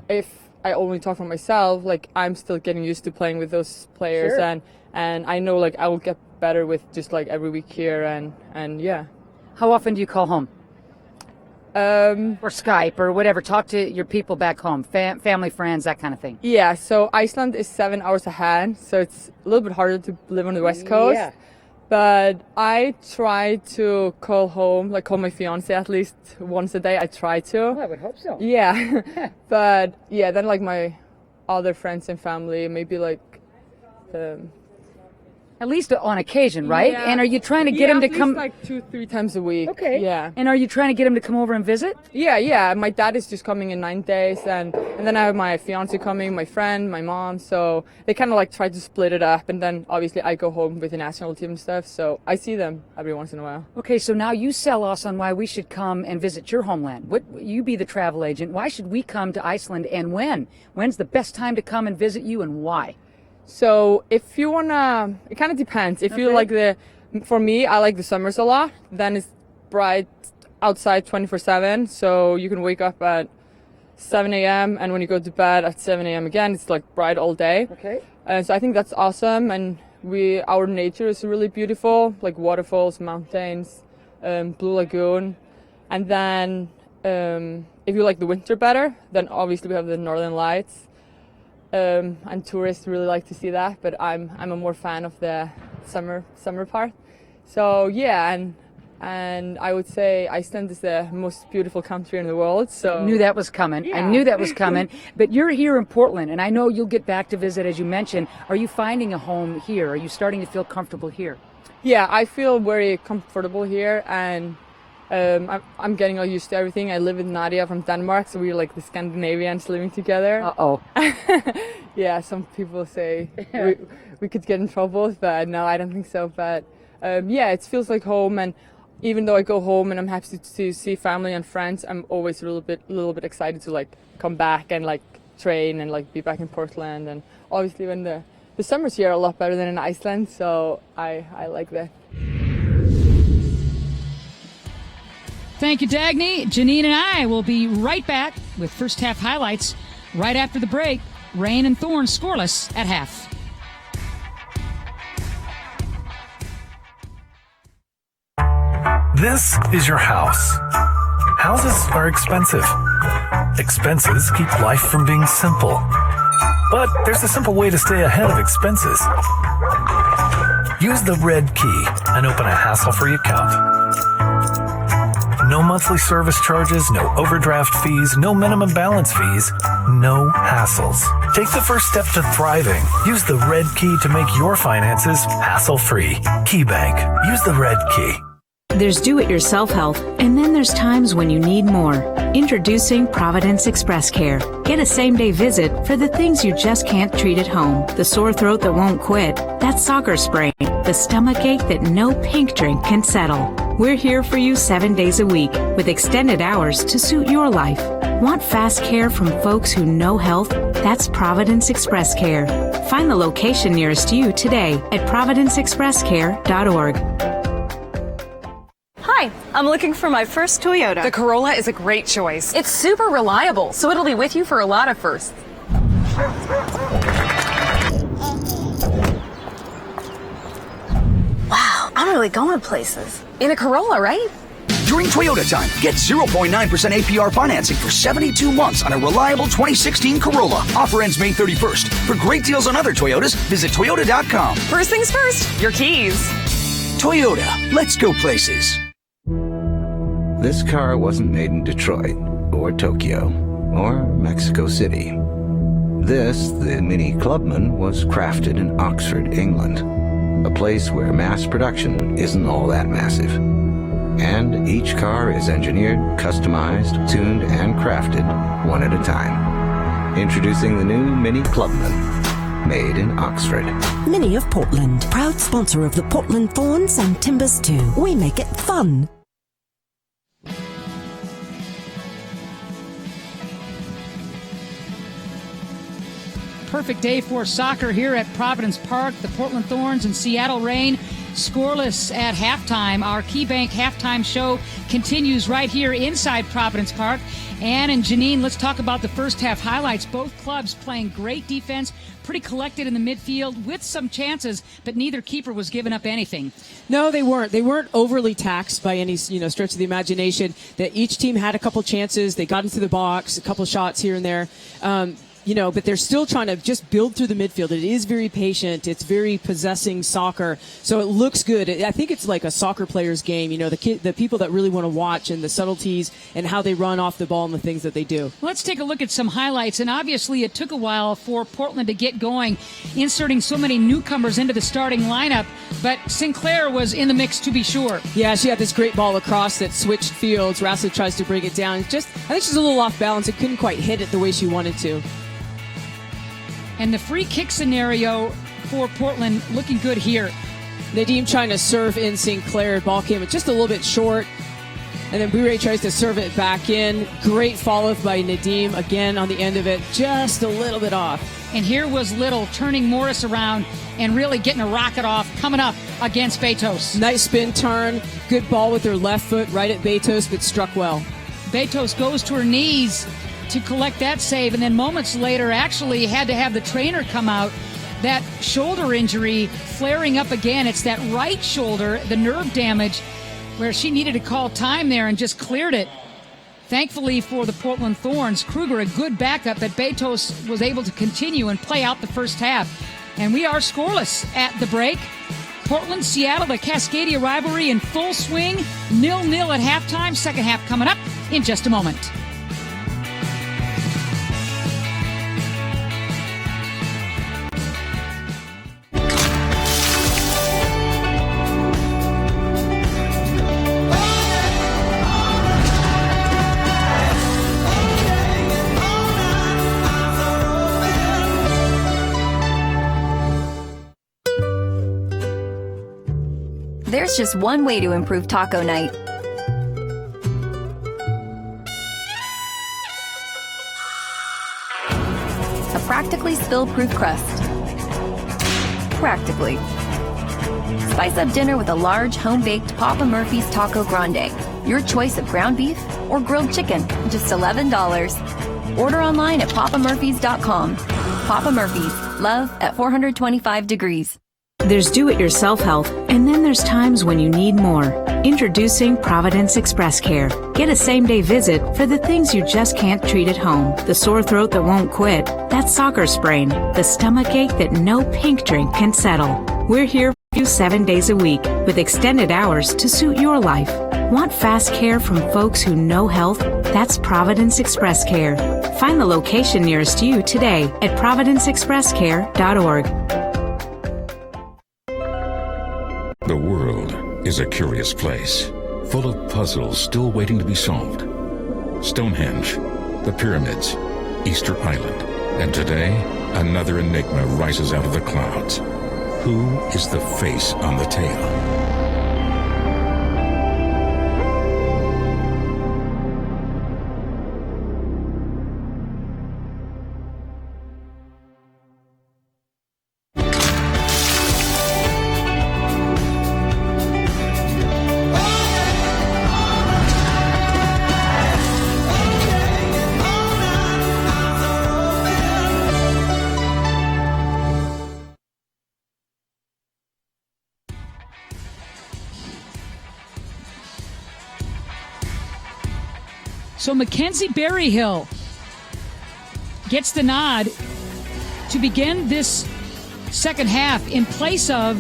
if I only talk for myself, like I'm still getting used to playing with those players, Sure. and I know like I will get better with just like every week here, and yeah. How often do you call home? Or Skype or whatever, talk to your people back home, family, friends, that kind of thing. Yeah, so Iceland is 7 hours ahead, so it's a little bit harder to live on the West Coast. Yeah. But I try to call home, like call my fiance at least once a day. I try to. Well, I would hope so. Yeah. But yeah, then like my other friends and family, maybe like at least on occasion, right? Yeah. And are you trying to get him to come? Like 2-3 times a week. Okay. Yeah. And are you trying to get him to come over and visit? Yeah. My dad is just coming in 9 days, and then I have my fiance coming, my friend, my mom. So they kind of like try to split it up, and then obviously I go home with the national team and stuff. So I see them every once in a while. Okay, so now you sell us on why we should come and visit your homeland. You be the travel agent. Why should we come to Iceland, and when? When's the best time to come and visit you, and why? So if you wanna, it kind of depends. If you like for me, I like the summers a lot. Then it's bright outside 24/7, so you can wake up at 7 a.m. and when you go to bed at 7 a.m. again, it's like bright all day. Okay. So I think that's awesome, and our nature is really beautiful, like waterfalls, mountains, Blue Lagoon, and then if you like the winter better, then obviously we have the Northern Lights. And tourists really like to see that, but I'm a more fan of the summer part. So yeah, and I would say Iceland is the most beautiful country in the world. So I knew that was coming. Yeah. I knew that was coming. But you're here in Portland, and I know you'll get back to visit, as you mentioned. Are you finding a home here? Are you starting to feel comfortable here? Yeah, I feel very comfortable here, and I'm getting all used to everything. I live with Nadia from Denmark, so we're like the Scandinavians living together. Uh-oh. Yeah, some people say we could get in trouble, but no, I don't think so. But yeah, it feels like home, and even though I go home and I'm happy to see family and friends, I'm always a little bit excited to like come back and like train and like be back in Portland. And obviously when the summers here are a lot better than in Iceland, so I like that. Thank you, Dagny. Janine and I will be right back with first half highlights right after the break. Rain and Thorns scoreless at half. This is your house. Houses are expensive. Expenses keep life from being simple. But there's a simple way to stay ahead of expenses. Use the red key and open a hassle-free account. No monthly service charges, no overdraft fees, no minimum balance fees, no hassles. Take the first step to thriving. Use the red key to make your finances hassle-free. KeyBank. Use the red key. There's do-it-yourself health, and then there's times when you need more. Introducing Providence Express Care. Get a same-day visit for the things you just can't treat at home. The sore throat that won't quit, that soccer sprain, the stomach ache that no pink drink can settle. We're here for you 7 days a week with extended hours to suit your life. Want fast care from folks who know health? That's Providence Express Care. Find the location nearest you today at providenceexpresscare.org. Hi, I'm looking for my first Toyota. The Corolla is a great choice. It's super reliable, so it'll be with you for a lot of firsts. really going places. In a Corolla, right? During Toyota time, get 0.9% APR financing for 72 months on a reliable 2016 Corolla. Offer ends May 31st. For great deals on other Toyotas, visit Toyota.com. First things first, your keys. Toyota, let's go places. This car wasn't made in Detroit, or Tokyo, or Mexico City. This, the Mini Clubman, was crafted in Oxford, England, a place where mass production isn't all that massive. And each car is engineered, customized, tuned, and crafted one at a time. Introducing the new Mini Clubman, made in Oxford. Mini of Portland, proud sponsor of the Portland Thorns and Timbers 2. We make it fun. Perfect day for soccer here at Providence Park. The Portland Thorns and Seattle Reign scoreless at halftime. Our KeyBank halftime show continues right here inside Providence Park. Ann and Janine, let's talk about the first half highlights. Both clubs playing great defense, pretty collected in the midfield with some chances, but neither keeper was giving up anything. No, they weren't. They weren't overly taxed by any stretch of the imagination. That each team had a couple chances. They got into the box, a couple shots here and there. But they're still trying to just build through the midfield. It is very patient. It's very possessing soccer. So it looks good. I think it's like a soccer player's game, the people that really want to watch and the subtleties and how they run off the ball and the things that they do. Let's take a look at some highlights. And obviously it took a while for Portland to get going, inserting so many newcomers into the starting lineup. But Sinclair was in the mix, to be sure. Yeah, she had this great ball across that switched fields. Rassel tries to bring it down. I think she's a little off balance. It couldn't quite hit it the way she wanted to. And the free kick scenario for Portland looking good here. Nadim trying to serve in Sinclair. Ball came just a little bit short. And then Bure tries to serve it back in. Great follow-up by Nadim. Again on the end of it, just a little bit off. And here was Little turning Morris around and really getting a rocket off coming up against Betos. Nice spin turn. Good ball with her left foot right at Betos, but struck well. Betos goes to her knees to collect that save, and then moments later actually had to have the trainer come out. That shoulder injury flaring up again. It's that right shoulder, the nerve damage, where she needed to call time there and just cleared it. Thankfully for the Portland Thorns, Kruger a good backup, but Betos was able to continue and play out the first half. And we are scoreless at the break. Portland, Seattle, the Cascadia rivalry in full swing. 0-0 at halftime. Second half coming up in just a moment. There's just one way to improve taco night. A practically spill-proof crust. Practically. Spice up dinner with a large home-baked Papa Murphy's Taco Grande. Your choice of ground beef or grilled chicken, just $11. Order online at papamurphys.com. Papa Murphy's, love at 425 degrees. There's do-it-yourself health, and then there's times when you need more. Introducing Providence Express Care. Get a same-day visit for the things you just can't treat at home. The sore throat that won't quit, that soccer sprain, the stomach ache that no pink drink can settle. We're here for you 7 days a week with extended hours to suit your life. Want fast care from folks who know health? That's Providence Express Care. Find the location nearest you today at providenceexpresscare.org. The world is a curious place, full of puzzles still waiting to be solved. Stonehenge, the pyramids, Easter Island, and today, another enigma rises out of the clouds. Who is the face on the tail? So Mackenzie Berryhill gets the nod to begin this second half in place of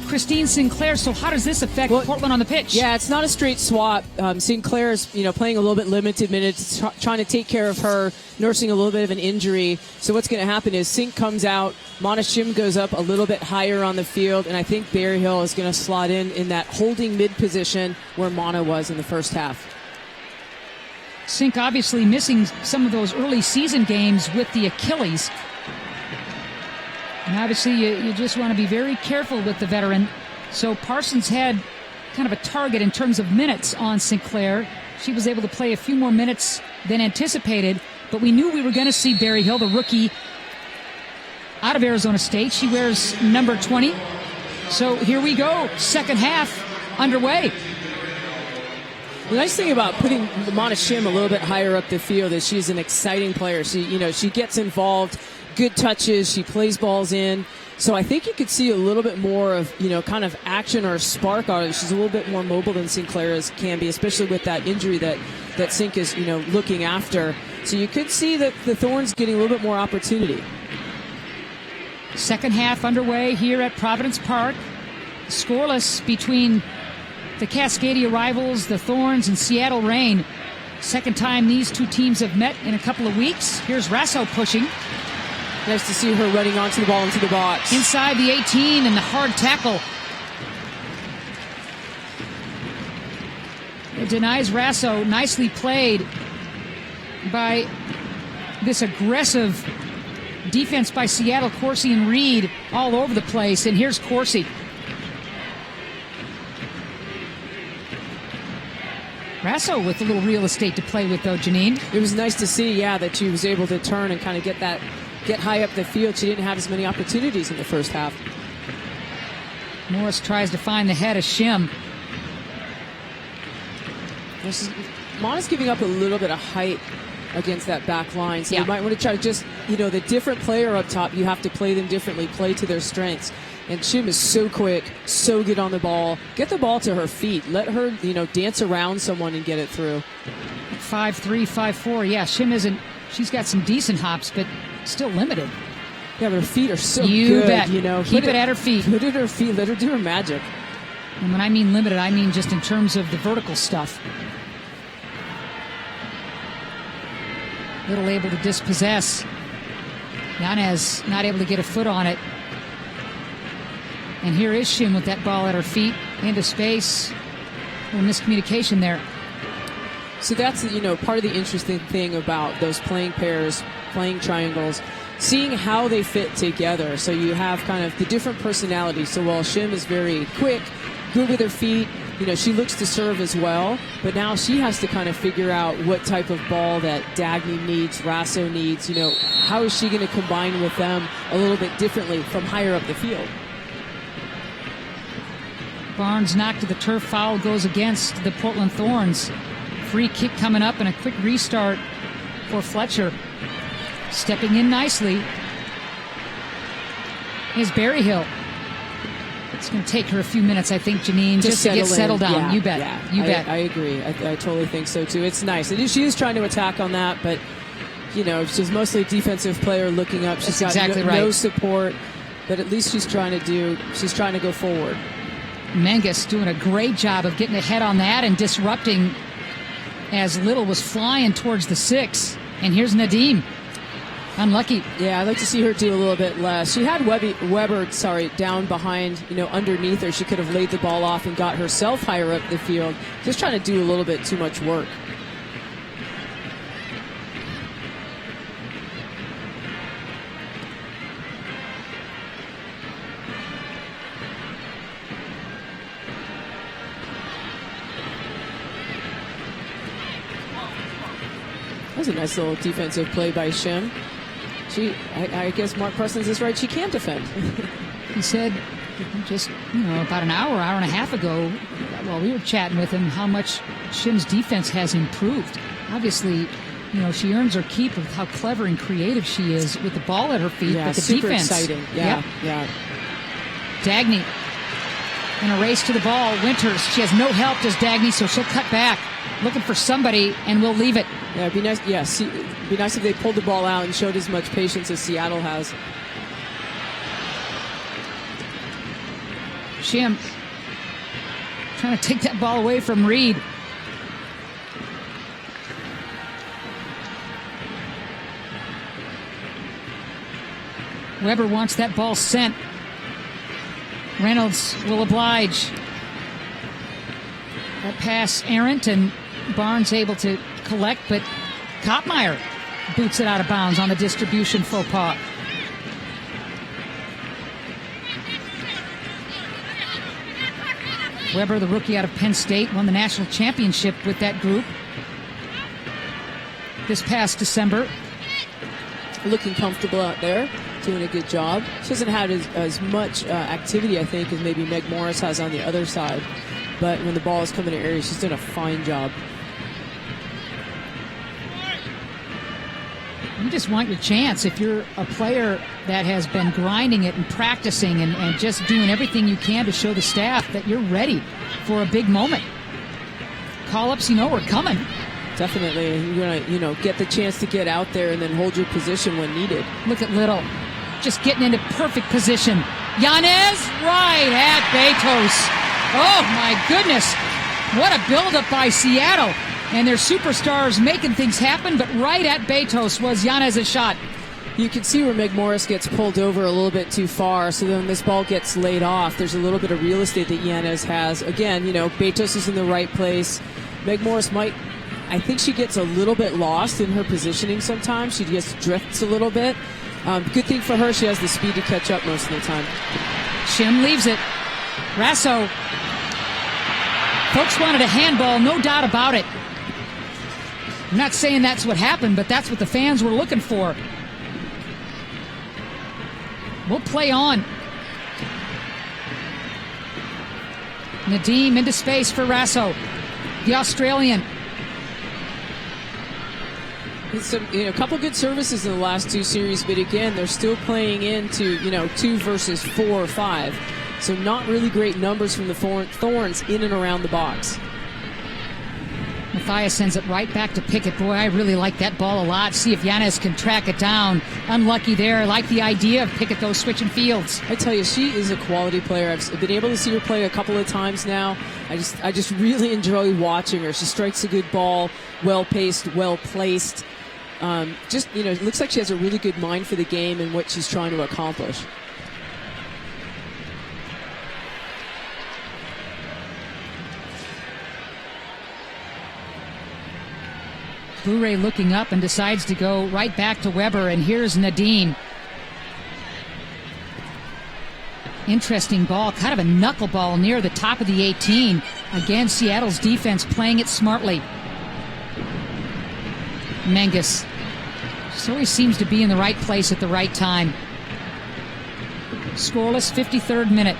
Christine Sinclair. So how does this affect Portland on the pitch? Yeah, it's not a straight swap. Sinclair's, playing a little bit limited minutes, trying to take care of her, nursing a little bit of an injury. So what's going to happen is Sink comes out, Mana Shim goes up a little bit higher on the field, and I think Berryhill is going to slot in that holding mid position where Mana was in the first half. Sink obviously missing some of those early season games with the Achilles. And obviously, you just want to be very careful with the veteran. So Parsons had kind of a target in terms of minutes on Sinclair. She was able to play a few more minutes than anticipated, but we knew we were going to see Berryhill, the rookie out of Arizona State. She wears number 20. So here we go, second half underway. The nice thing about putting Mana Shim a little bit higher up the field is she's an exciting player. She gets involved. Good touches, she plays balls in. So I think you could see a little bit more of, kind of action or spark on it. She's a little bit more mobile than Sinclair can be, especially with that injury that Sink is, looking after. So you could see that the Thorns getting a little bit more opportunity. Second half underway here at Providence Park. Scoreless between the Cascadia rivals, the Thorns and Seattle Reign. Second time these two teams have met in a couple of weeks. Here's Rasso pushing. Nice to see her running onto the ball into the box. Inside the 18 and the hard tackle. It denies Rasso. Nicely played by this aggressive defense by Seattle. Corsi and Reed all over the place. And here's Corsi. Rasso with a little real estate to play with, though, Janine. It was nice to see, that she was able to turn and kind of get high up the field. She didn't have as many opportunities in the first half. Morris tries to find the head of Shim. Mana's giving up a little bit of height against that back line. So you might want to try to just, the different player up top, you have to play them differently, play to their strengths. And Shim is so quick, so good on the ball. Get the ball to her feet. Let her, dance around someone and get it through. 5'3", 5'4". Yeah, Shim isn't, she's got some decent hops, but still limited. Yeah, but her feet are so you good. Bet. Keep it at her feet. Put it at her feet. Let her do her magic. And when I mean limited, I mean just in terms of the vertical stuff. Little able to dispossess. Yanez not able to get a foot on it. And here is Shim with that ball at her feet. Into space. A little miscommunication there. So that's, part of the interesting thing about those playing pairs, playing triangles, seeing how they fit together. So you have kind of the different personalities. So while Shim is very quick, good with her feet, she looks to serve as well. But now she has to kind of figure out what type of ball that Dagny needs, Rasso needs. How is she going to combine with them a little bit differently from higher up the field? Barnes knocked to the turf. Foul goes against the Portland Thorns. Free kick coming up and a quick restart for Fletcher. Stepping in nicely is Berryhill. It's going to take her a few minutes, I think, Janine, just to get settled down. Yeah, you bet. Yeah. You bet. I agree. I totally think so, too. It's nice. She is trying to attack on that, but, she's mostly a defensive player looking up. She's got no support, but at least she's trying to go forward. Menges doing a great job of getting ahead on that and disrupting as Little was flying towards the 6. And here's Nadim. Unlucky. Yeah, I'd like to see her do a little bit less. She had Weber down behind, underneath her. She could have laid the ball off and got herself higher up the field. Just trying to do a little bit too much work. That was a nice little defensive play by Shim. I guess Mark Parsons is right. She can defend. He said just, about an hour and a half ago, while we were chatting with him, how much Shim's defense has improved. Obviously, she earns her keep of how clever and creative she is with the ball at her feet. Yeah, but the super defense. Exciting. Yeah. Dagny In a race to the ball, Winters, she has no help, does Dagny, so she'll cut back, looking for somebody, and we'll leave it. Yeah, it'd be nice. Yeah, it'd be nice if they pulled the ball out and showed as much patience as Seattle has. Shim trying to take that ball away from Reed. Weber wants that ball sent. Reynolds will oblige. That pass errant, and Barnes able to collect, but Kopmeyer boots it out of bounds on the distribution faux pas. Weber, the rookie out of Penn State, won the national championship with that group this past December. Looking comfortable out there, doing a good job. She hasn't had as much activity, I think, as maybe Meg Morris has on the other side. But when the ball is coming in area, she's done a fine job. You just want your chance. If you're a player that has been grinding it and practicing and just doing everything you can to show the staff that you're ready for a big moment. Call-ups, are coming. Definitely. You're going to, get the chance to get out there and then hold your position when needed. Look at Little. Just getting into perfect position. Yanez right at Betos. Oh, my goodness. What a buildup by Seattle. And their superstars making things happen, but right at Betos was Yanez's shot. You can see where Meg Morris gets pulled over a little bit too far, so then this ball gets laid off. There's a little bit of real estate that Yanez has. Again, Betos is in the right place. Meg Morris I think she gets a little bit lost in her positioning sometimes. She just drifts a little bit. Good thing for her, she has the speed to catch up most of the time. Shim leaves it. Rasso. Folks wanted a handball, no doubt about it. I'm not saying that's what happened, but that's what the fans were looking for. We'll play on. Nadim into space for Rasso. The Australian. A couple good services in the last two series, but again, they're still playing into, 2 versus 4 or 5. So not really great numbers from the Thorns in and around the box. Matthias sends it right back to Pickett. Boy, I really like that ball a lot. See if Yanez can track it down. Unlucky there. I like the idea of Pickett, though, switching fields. I tell you, she is a quality player. I've been able to see her play a couple of times now. I just really enjoy watching her. She strikes a good ball, well-paced, well-placed. It looks like she has a really good mind for the game and what she's trying to accomplish. Bure looking up and decides to go right back to Weber, and here's Nadim. Interesting ball, kind of a knuckleball near the top of the 18. Again, Seattle's defense playing it smartly. Menges just always seems to be in the right place at the right time. Scoreless, 53rd minute.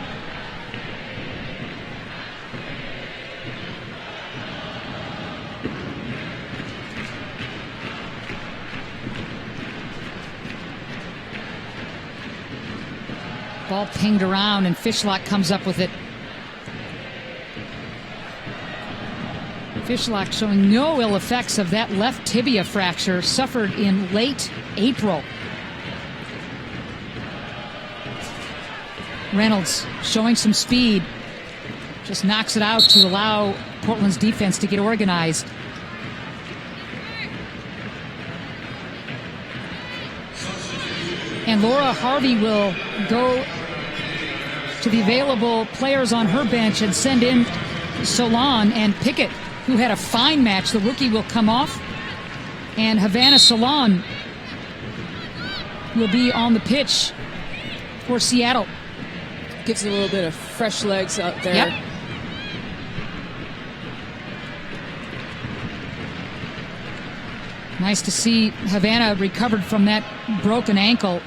Ball pinged around, and Fishlock comes up with it. Fishlock showing no ill effects of that left tibia fracture suffered in late April. Reynolds showing some speed. Just knocks it out to allow Portland's defense to get organized. And Laura Harvey will go to the available players on her bench and send in Solon and Pickett, who had a fine match. The rookie will come off, and Havana Solon will be on the pitch for Seattle. Gives a little bit of fresh legs out there. Yep. Nice to see Havana recovered from that broken ankle.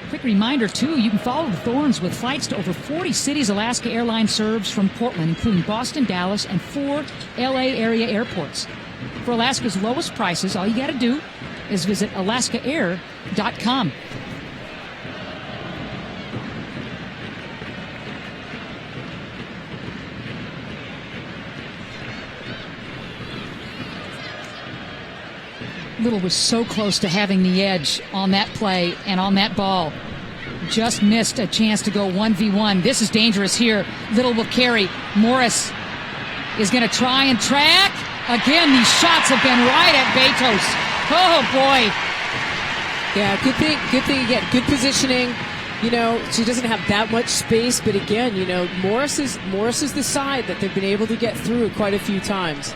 Quick reminder, too, you can follow the Thorns with flights to over 40 cities Alaska Airlines serves from Portland, including Boston, Dallas, and 4 LA area airports. For Alaska's lowest prices, all you got to do is visit alaskaair.com. Little was so close to having the edge on that play and on that ball. Just missed a chance to go 1v1. This is dangerous here. Little will carry. Morris is going to try and track. Again, these shots have been right at Betos. Oh, boy. Yeah, good thing again. Good positioning. You know, she doesn't have that much space, but again, you know, Morris is the side that they've been able to get through quite a few times.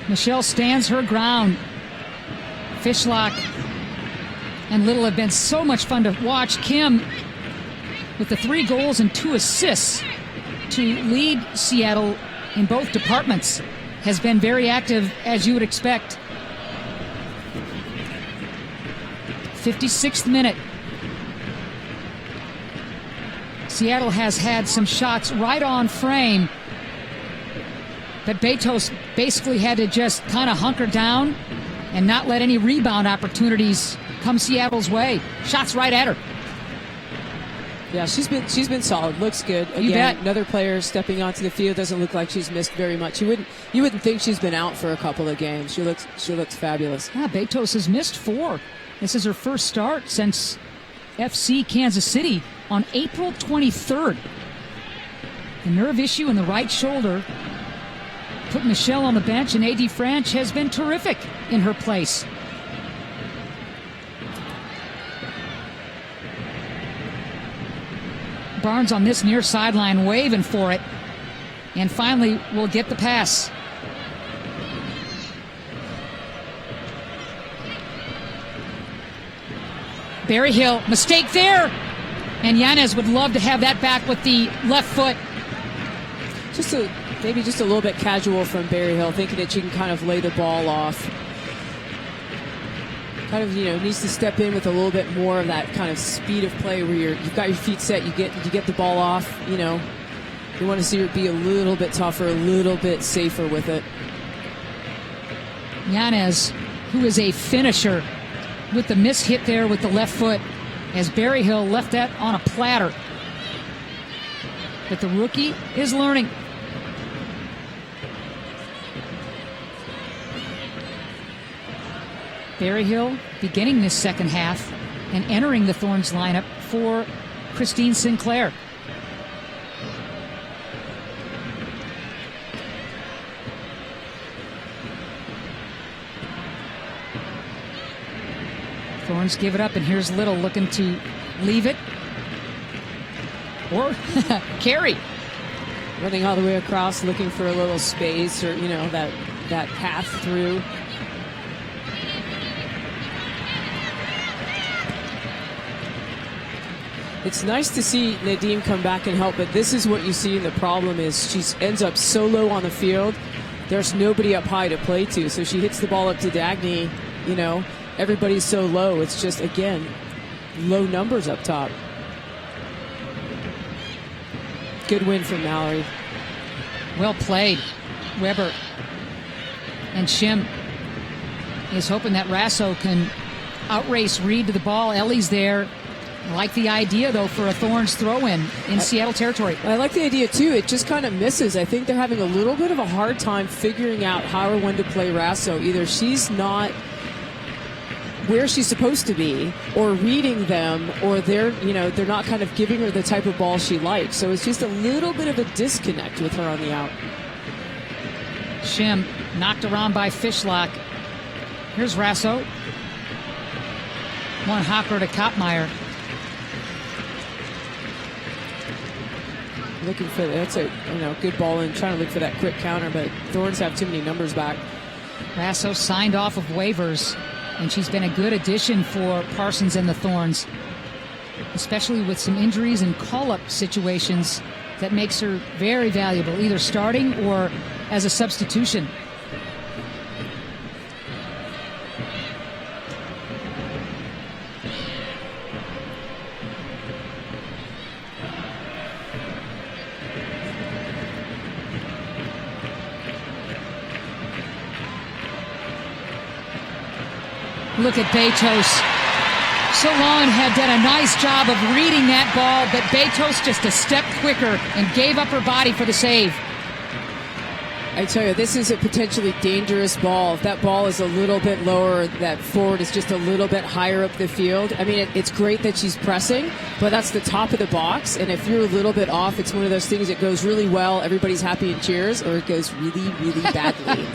Michelle stands her ground. Fishlock and Little have been so much fun to watch. Kim with the 3 goals and 2 assists to lead Seattle in both departments has been very active, as you would expect. 56th minute. Seattle has had some shots right on frame, but Betos basically had to just kind of hunker down and not let any rebound opportunities come Seattle's way. Shots right at her. Yeah, she's been solid. Looks good. Again, you bet. Another player stepping onto the field. Doesn't look like she's missed very much. You wouldn't think she's been out for a couple of games. She looks fabulous. Yeah, Betos has missed 4. This is her first start since FC Kansas City on April 23rd. A nerve issue in the right shoulder put Michelle on the bench, and A.D. French has been terrific in her place. Barnes on this near sideline waving for it, and finally will get the pass. Berryhill, mistake there, and Yanez would love to have that back with the left foot. Maybe just a little bit casual from Berryhill, thinking that she can kind of lay the ball off. Kind of, needs to step in with a little bit more of that kind of speed of play where you've got your feet set, you get the ball off. You want to see her be a little bit tougher, a little bit safer with it. Yanez, who is a finisher, with the miss hit there with the left foot, as Berryhill left that on a platter. But the rookie is learning. Berryhill beginning this second half and entering the Thorns lineup for Christine Sinclair. Thorns give it up, and here's Little looking to leave it or carry. Running all the way across, looking for a little space or, that path through. It's nice to see Nadim come back and help, but this is what you see, and the problem is she ends up so low on the field, there's nobody up high to play to, so she hits the ball up to Dagny, everybody's so low. It's just, again, low numbers up top. Good win from Mallory. Well played, Weber. And Shim is hoping that Rasso can outrace Reed to the ball. Ellie's there. I like the idea, though, for a Thorns throw-in in Seattle territory. I like the idea, too. It just kind of misses. I think they're having a little bit of a hard time figuring out how or when to play Rasso. Either she's not where she's supposed to be, or reading them, or they're not kind of giving her the type of ball she likes. So it's just a little bit of a disconnect with her on the out. Shim knocked around by Fishlock. Here's Rasso. One hopper to Kopmeyer. Looking for that's a good ball in, trying to look for that quick counter, but Thorns have too many numbers back. Rasso signed off of waivers, and she's been a good addition for Parsons and the Thorns, especially with some injuries and call-up situations. That makes her very valuable, either starting or as a substitution. Look at Betos. Solon had done a nice job of reading that ball, but Betos just a step quicker and gave up her body for the save. I tell you, this is a potentially dangerous ball. If that ball is a little bit lower, that forward is just a little bit higher up the field. I mean, it's great that she's pressing, but that's the top of the box. And if you're a little bit off, it's one of those things that goes really well, everybody's happy and cheers, or it goes really, really badly.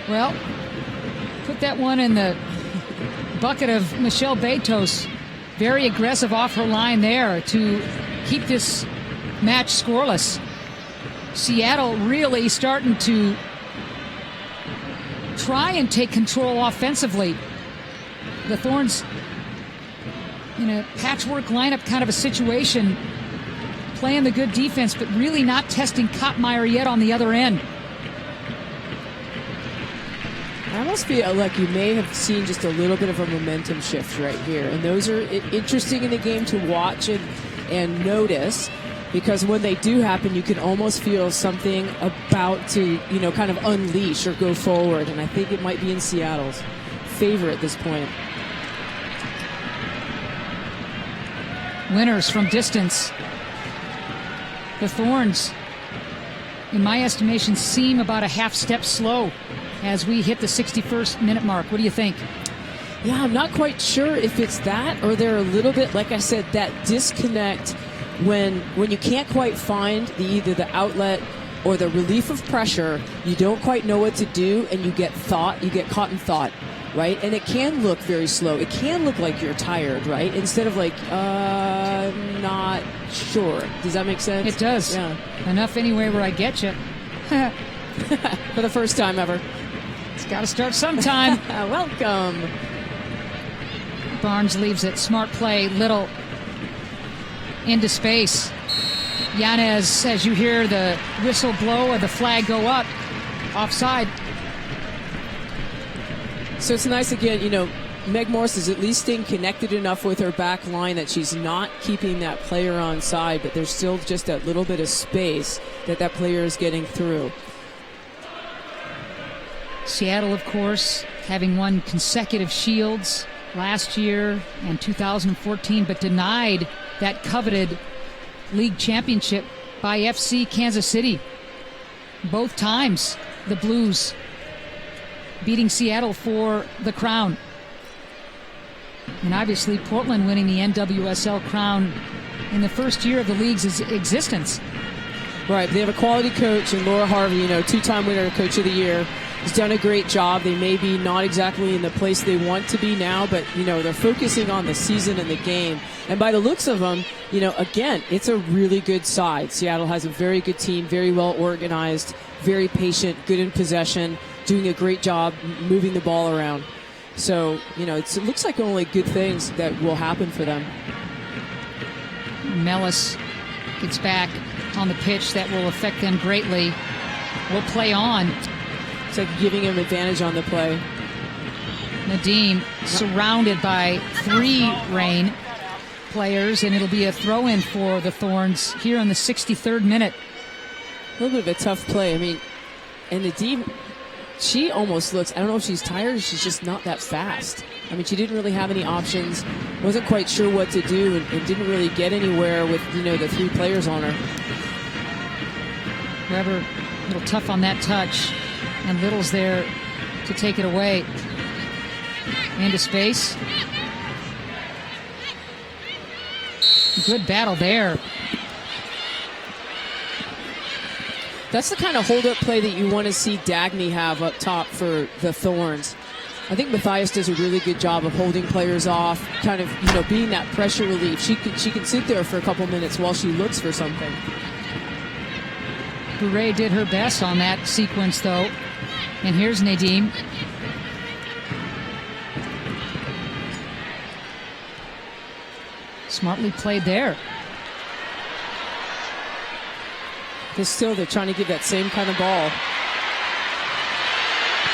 Well, put that one in the bucket of Michelle Betos. Very aggressive off her line there to keep this match scoreless. Seattle really starting to try and take control offensively. The Thorns in a patchwork lineup kind of a situation, playing the good defense, but really not testing Kottmeyer yet on the other end. I almost feel like you may have seen just a little bit of a momentum shift right here. And those are interesting in the game to watch and notice, because when they do happen, you can almost feel something about to, kind of unleash or go forward. And I think it might be in Seattle's favor at this point. Winners from distance. The Thorns, in my estimation, seem about a half step slow as we hit the 61st minute mark. What do you think? Yeah, I'm not quite sure if it's that or they're a little bit, like I said, that disconnect when you can't quite find either the outlet or the relief of pressure. You don't quite know what to do, and you get caught in thought, right? And it can look very slow. It can look like you're tired, right? Instead of like, not sure. Does that make sense? It does. Yeah. Enough anyway where I get you. For the first time ever. It's got to start sometime. Welcome. Barnes leaves it. Smart play. Little into space. Yanez, as you hear the whistle blow or the flag go up, offside. So it's nice again, Meg Morse is at least staying connected enough with her back line that she's not keeping that player on side, but there's still just that little bit of space that player is getting through. Seattle, of course, having won consecutive Shields last year and 2014, but denied that coveted league championship by FC Kansas City. Both times the Blues beating Seattle for the crown. And obviously Portland winning the NWSL crown in the first year of the league's existence. Right, they have a quality coach in Laura Harvey, two-time winner, Coach of the Year. He's done a great job. They may be not exactly in the place they want to be now, but, they're focusing on the season and the game. And by the looks of them, again, it's a really good side. Seattle has a very good team, very well organized, very patient, good in possession, doing a great job moving the ball around. So, it looks like only good things that will happen for them. Mellis gets back on the pitch. That will affect them greatly. We'll play on. It's like giving him advantage on the play. Nadim surrounded by 3 Reign players, and it'll be a throw-in for the Thorns here in the 63rd minute. A little bit of a tough play. And Nadim, she almost looks, I don't know if she's tired or she's just not that fast. She didn't really have any options, wasn't quite sure what to do, and didn't really get anywhere with, the 3 players on her. Weber a little tough on that touch, and Little's there to take it away. Into space. Good battle there. That's the kind of hold-up play that you want to see Dagny have up top for the Thorns. I think Matthias does a really good job of holding players off, kind of, being that pressure relief. She can sit there for a couple minutes while she looks for something. Bouret did her best on that sequence, though. And here's Nadim. Smartly played there. They're trying to give that same kind of ball.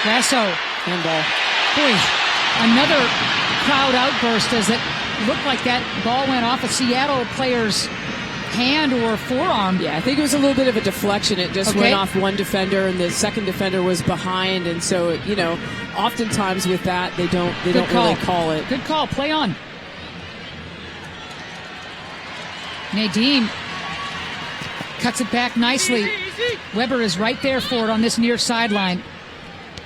Grasso. Handball. Boy, another crowd outburst as it looked like that ball went off a Seattle player's hand or forearm. Yeah, I think it was a little bit of a deflection. It just went off one defender, and the second defender was behind, and so oftentimes with that they don't really call it. Good call. Play on. Nadim cuts it back nicely. Weber is right there for it on this near sideline.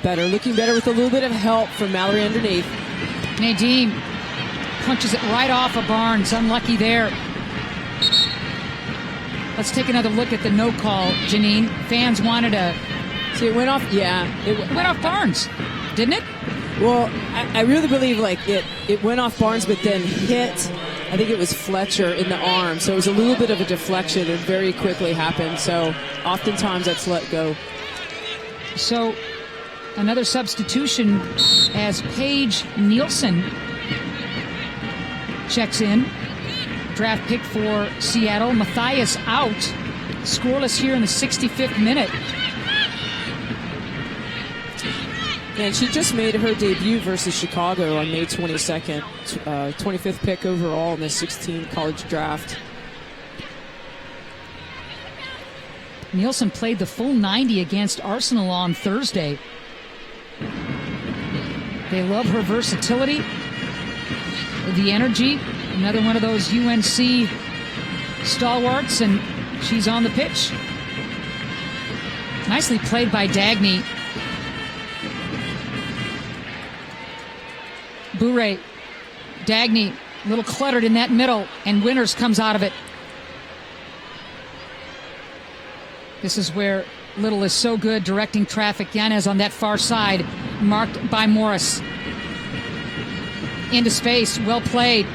Looking better with a little bit of help from Mallory underneath. Nadim punches it right off of Barnes. Unlucky there. Let's take another look at the no call, Janine. Fans wanted a... See, it went off, yeah. It went off Barnes, didn't it? Well, I really believe it went off Barnes, but then hit, I think it was Fletcher in the arm. So it was a little bit of a deflection and very quickly happened. So oftentimes that's let go. So another substitution as Paige Nielsen checks in. Draft pick for Seattle. Matthias out. Scoreless here in the 65th minute. And she just made her debut versus Chicago on May 22nd. 25th pick overall in the 16 college draft. Nielsen played the full 90 against Arsenal on Thursday. They love her versatility, the energy. Another one of those UNC stalwarts, and she's on the pitch. Nicely played by Dagny. Bourret, Dagny, a little cluttered in that middle, and Winters comes out of it. This is where Little is so good directing traffic. Yanez on that far side, marked by Morris. Into space, well played.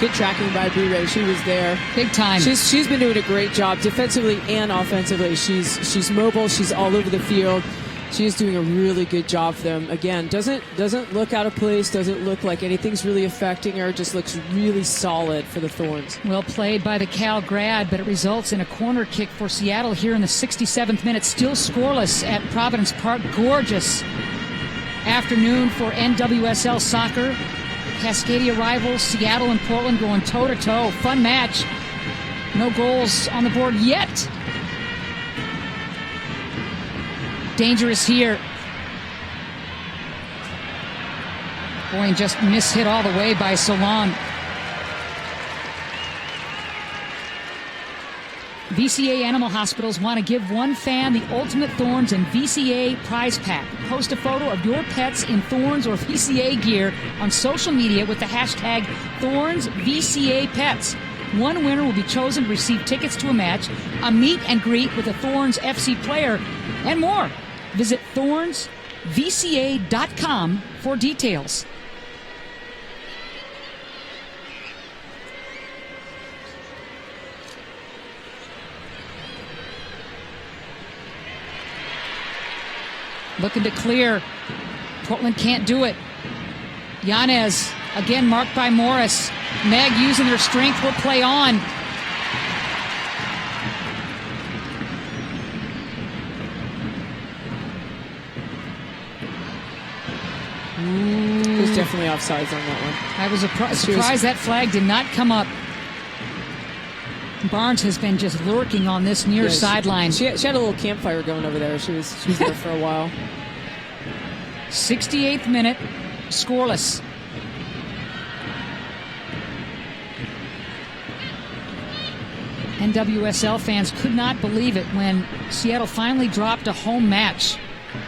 Good tracking by Bourret. She was there. Big time. She's been doing a great job defensively and offensively. She's mobile. She's all over the field. She is doing a really good job for them. Again, doesn't look out of place. Doesn't look like anything's really affecting her. Just looks really solid for the Thorns. Well played by the Cal grad, but it results in a corner kick for Seattle here in the 67th minute. Still scoreless at Providence Park. Gorgeous afternoon for NWSL soccer. Cascadia rivals, Seattle and Portland going toe-to-toe. Fun match. No goals on the board yet. Dangerous here. Boy, and just mishit all the way by Solon. VCA Animal Hospitals want to give one fan the ultimate Thorns and VCA prize pack. Post a photo of your pets in Thorns or VCA gear on social media with the hashtag ThornsVCAPets. One winner will be chosen to receive tickets to a match, a meet and greet with a Thorns FC player, and more. Visit ThornsVCA.com for details. Looking to clear. Portland can't do it. Yanez, again marked by Morris. Meg using their strength will play on. There's definitely offsides on that one. I was surprised that flag did not come up. Barnes has been just lurking on this near sideline. She had a little campfire going over there. She was there for a while. 68th minute, scoreless. NWSL fans could not believe it when Seattle finally dropped a home match.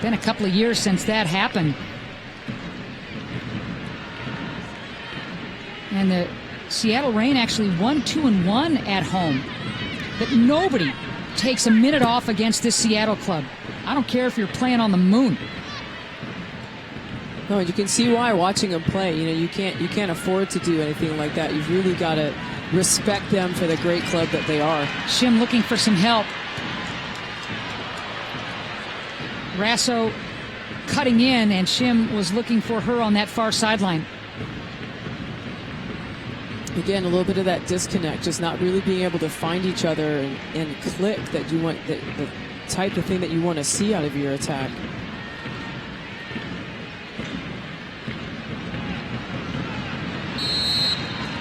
Been a couple of years since that happened. And the Seattle Reign actually won 2-1 at home. But nobody takes a minute off against this Seattle club. I don't care if you're playing on the moon. No, you can see why watching them play. You know, you can't afford to do anything like that. You've really got to respect them for the great club that they are. Shim looking for some help. Rasso cutting in, and Shim was looking for her on that far sideline. Again, a little bit of that disconnect, just not really being able to find each other and click that you want, the type of thing that you want to see out of your attack.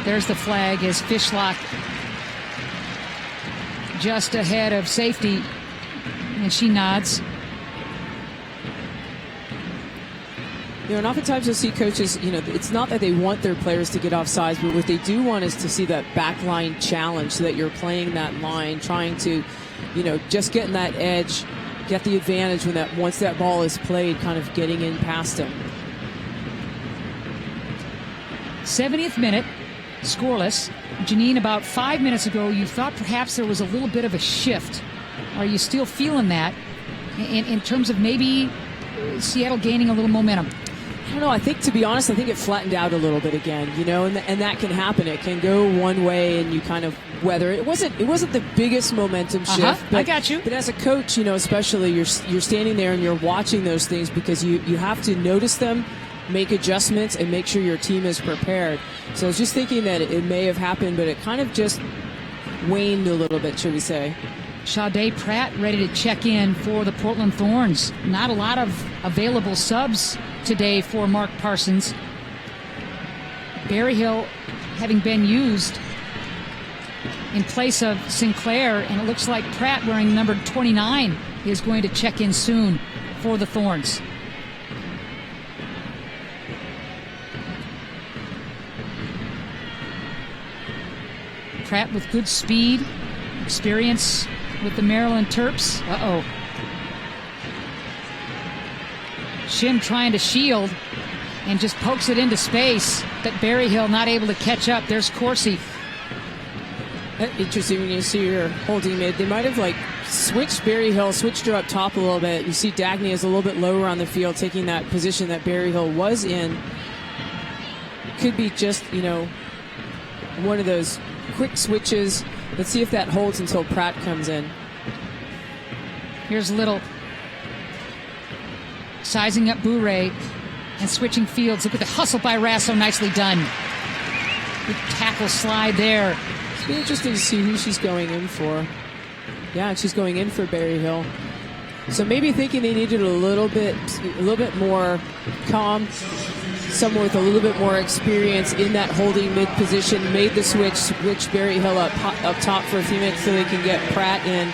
There's the flag as Fishlock just ahead of safety, and she nods. And oftentimes you'll see coaches, it's not that they want their players to get off sides, but what they do want is to see that back line challenge so that you're playing that line, trying to, just getting that edge, get the advantage once that ball is played, kind of getting in past them. 70th minute, scoreless. Janine, about 5 minutes ago, you thought perhaps there was a little bit of a shift. Are you still feeling that in terms of maybe Seattle gaining a little momentum? I don't know. I think, to be honest, it flattened out a little bit again, and that can happen. It can go one way and you kind of weather it. It wasn't the biggest momentum shift. But, I got you. But as a coach, especially you're standing there and you're watching those things because you have to notice them, make adjustments, and make sure your team is prepared. So I was just thinking that it may have happened, but it kind of just waned a little bit, should we say. Sade Pratt ready to check in for the Portland Thorns. Not a lot of available subs today for Mark Parsons. Berryhill having been used in place of Sinclair, and it looks like Pratt, wearing number 29, is going to check in soon for the Thorns. Pratt with good speed, experience with the Maryland Terps. Shim trying to shield and just pokes it into space, but Berryhill not able to catch up. There's Corsi. Interesting when you see your holding mid. They might have switched Berryhill, switched her up top a little bit. You see Dagny is a little bit lower on the field, taking that position that Berryhill was in. Could be just, one of those quick switches. Let's see if that holds until Pratt comes in. Here's Little sizing up Bourret and switching fields. Look at the hustle by Rasso, nicely done. Good tackle slide there. It's been interesting to see who she's going in for. Yeah, she's going in for Berryhill. So maybe thinking they needed a little bit more calm, someone with a little bit more experience in that holding mid position, made the switch Berryhill up top for a few minutes so they can get Pratt in.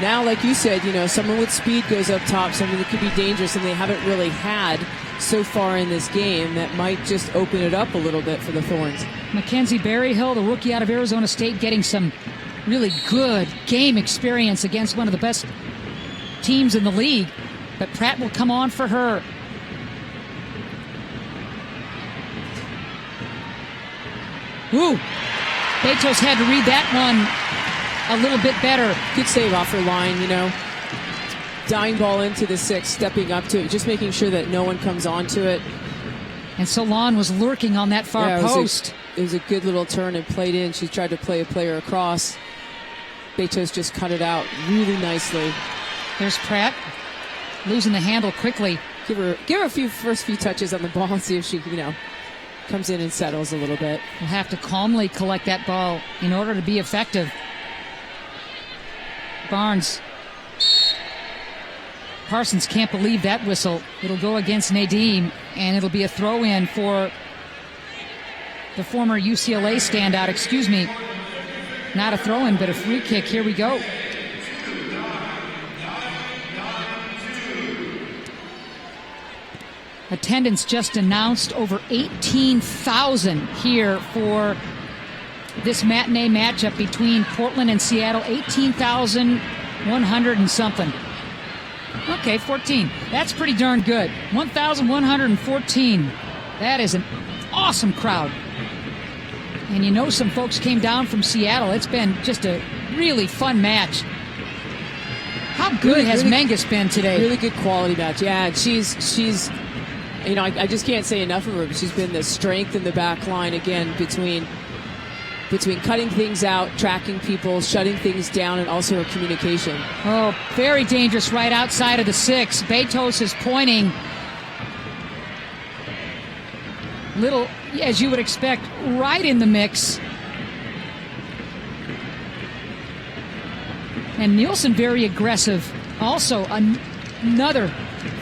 Now, like you said, someone with speed goes up top, someone that could be dangerous, and they haven't really had so far in this game. That might just open it up a little bit for the Thorns. Mackenzie Berryhill, the rookie out of Arizona State, getting some really good game experience against one of the best teams in the league. But Pratt will come on for her. Ooh, Betos had to read that one a little bit better. Good save off her line, Dying ball into the 6, stepping up to it, just making sure that no one comes onto it. And Solon was lurking on that far post. It was a good little turn and played in. She tried to play a player across. Betos just cut it out really nicely. There's Pratt losing the handle quickly. Give her first few touches on the ball and see if she, comes in and settles a little bit. We'll have to calmly collect that ball in order to be effective. Barnes. Parsons can't believe that whistle. It'll go against Nadim, and it'll be a throw-in for the former UCLA standout. Excuse me. Not a throw-in, but a free kick. Here we go. Attendance just announced, over 18,000 here for this matinee matchup between Portland and Seattle. 18,100 and something. Okay, 14. That's pretty darn good. 1,114. That is an awesome crowd. And some folks came down from Seattle. It's been just a really fun match. How good has Menges been today? Really good quality match. Yeah, she's I just can't say enough of her, but she's been the strength in the back line again between cutting things out, tracking people, shutting things down, and also her communication. Oh, very dangerous right outside of the 6. Betos is pointing. Little, as you would expect, right in the mix. And Nielsen very aggressive. Also, another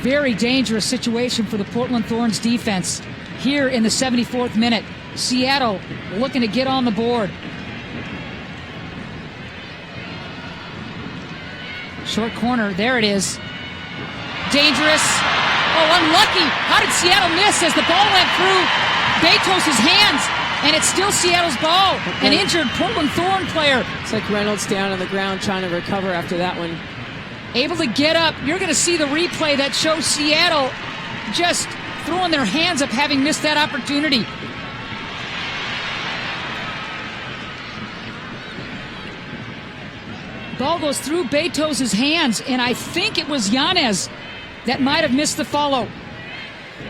very dangerous situation for the Portland Thorns defense here in the 74th minute. Seattle looking to get on the board. Short corner, there it is. Dangerous, Oh, unlucky. How did Seattle miss as the ball went through Betos' hands? And it's still Seattle's ball. An injured Portland Thorn player. It's like Reynolds down on the ground trying to recover after that one. Able to get up. You're going to see the replay that shows Seattle just throwing their hands up, having missed that opportunity. Ball goes through Betos' hands, and I think it was Yanez that might have missed the follow.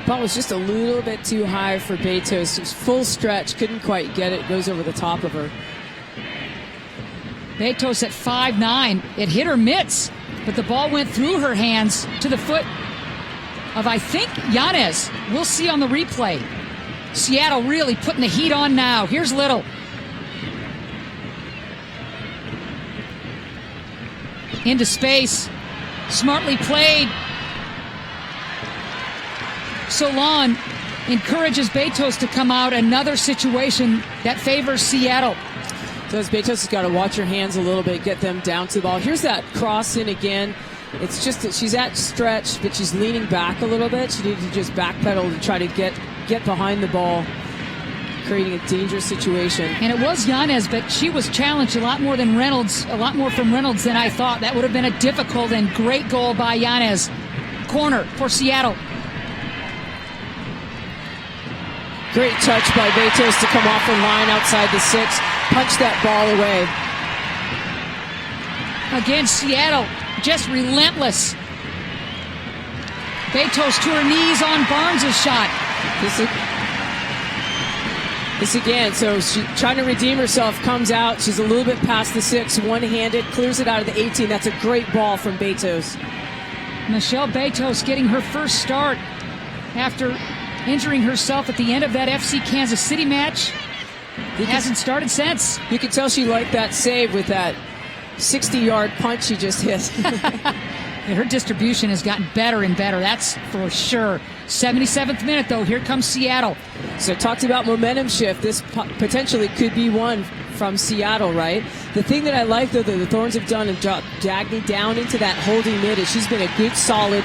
Ball was just a little bit too high for Betos. It was full stretch, couldn't quite get it. Goes over the top of her. Betos at 5'9". It hit her mitts, but the ball went through her hands to the foot of, I think, Yanez. We'll see on the replay. Seattle really putting the heat on now. Here's Little. Into space. Smartly played. Solon encourages Betos to come out. Another situation that favors Seattle. So Betos has got to watch her hands a little bit, get them down to the ball. Here's that cross in again. It's just that she's at stretch, but she's leaning back a little bit. She needed to just backpedal to try to get behind the ball, creating a dangerous situation. And it was Yanez, but she was challenged a lot more from Reynolds than I thought. That would have been a difficult and great goal by Yanez. Corner for Seattle. Great touch by Betos to come off the line outside the 6. Punch that ball away. Again, Seattle just relentless. Betos to her knees on Barnes' shot. This again, so she trying to redeem herself, comes out. She's a little bit past the 6, one-handed, clears it out of the 18. That's a great ball from Betos. Michelle Betos getting her first start after injuring herself at the end of that FC Kansas City match. Hasn't started since. You can tell she liked that save with that 60-yard punch she just hit. And her distribution has gotten better and better, that's for sure. 77th minute, though. Here comes Seattle. So talked about momentum shift. This potentially could be one from Seattle, right? The thing that I like, though, that the Thorns have done and dropped Dagny down into that holding mid is she's been a good, solid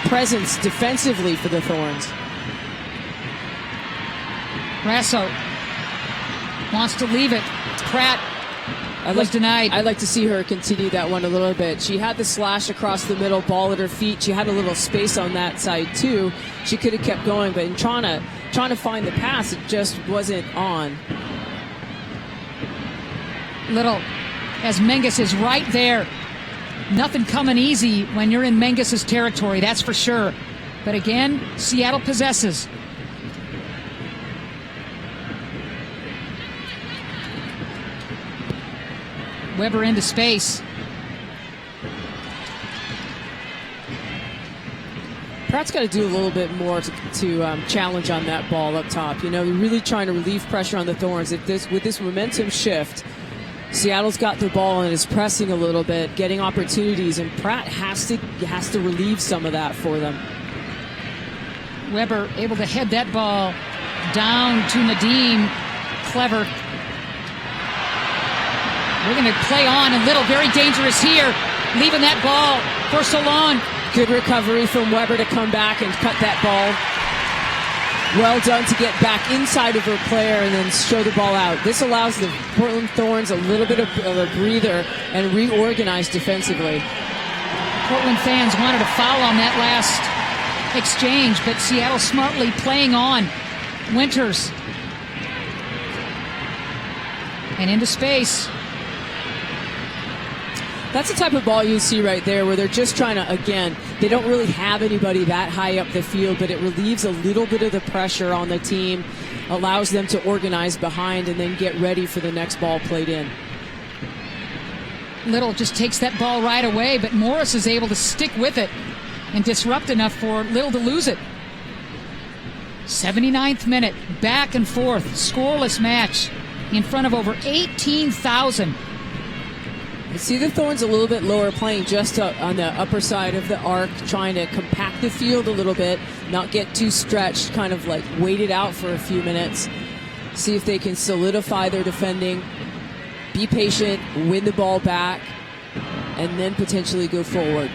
presence defensively for the Thorns. Grasso wants to leave it. Pratt was denied. I'd like to see her continue that one a little bit. She had the slash across the middle, ball at her feet. She had a little space on that side too. She could have kept going, but in trying to find the pass, it just wasn't on. Little, as Menges is right there. Nothing coming easy when you're in Menges' territory, that's for sure. But again, Seattle possesses. Weber into space. Pratt's got to do a little bit more to challenge on that ball up top. You know, really trying to relieve pressure on the Thorns. With this momentum shift, Seattle's got the ball and is pressing a little bit, getting opportunities, and Pratt has to relieve some of that for them. Weber able to head that ball down to Nadim. Clever. We're going to play on, and Little very dangerous here, leaving that ball for Solon. Good recovery from Weber to come back and cut that ball. Well done to get back inside of her player and then show the ball out. This allows the Portland Thorns a little bit of a breather and reorganize defensively. Portland fans wanted a foul on that last exchange, but Seattle smartly playing on. Winters. And into space. That's the type of ball you see right there where they're just trying to, again, they don't really have anybody that high up the field, but it relieves a little bit of the pressure on the team, allows them to organize behind and then get ready for the next ball played in. Little just takes that ball right away, but Morris is able to stick with it and disrupt enough for Little to lose it. 79th minute, back and forth, scoreless match in front of over 18,000. I see the Thorns a little bit lower, playing just on the upper side of the arc, trying to compact the field a little bit, not get too stretched, kind of like wait it out for a few minutes, see if they can solidify their defending, be patient, win the ball back, and then potentially go forward.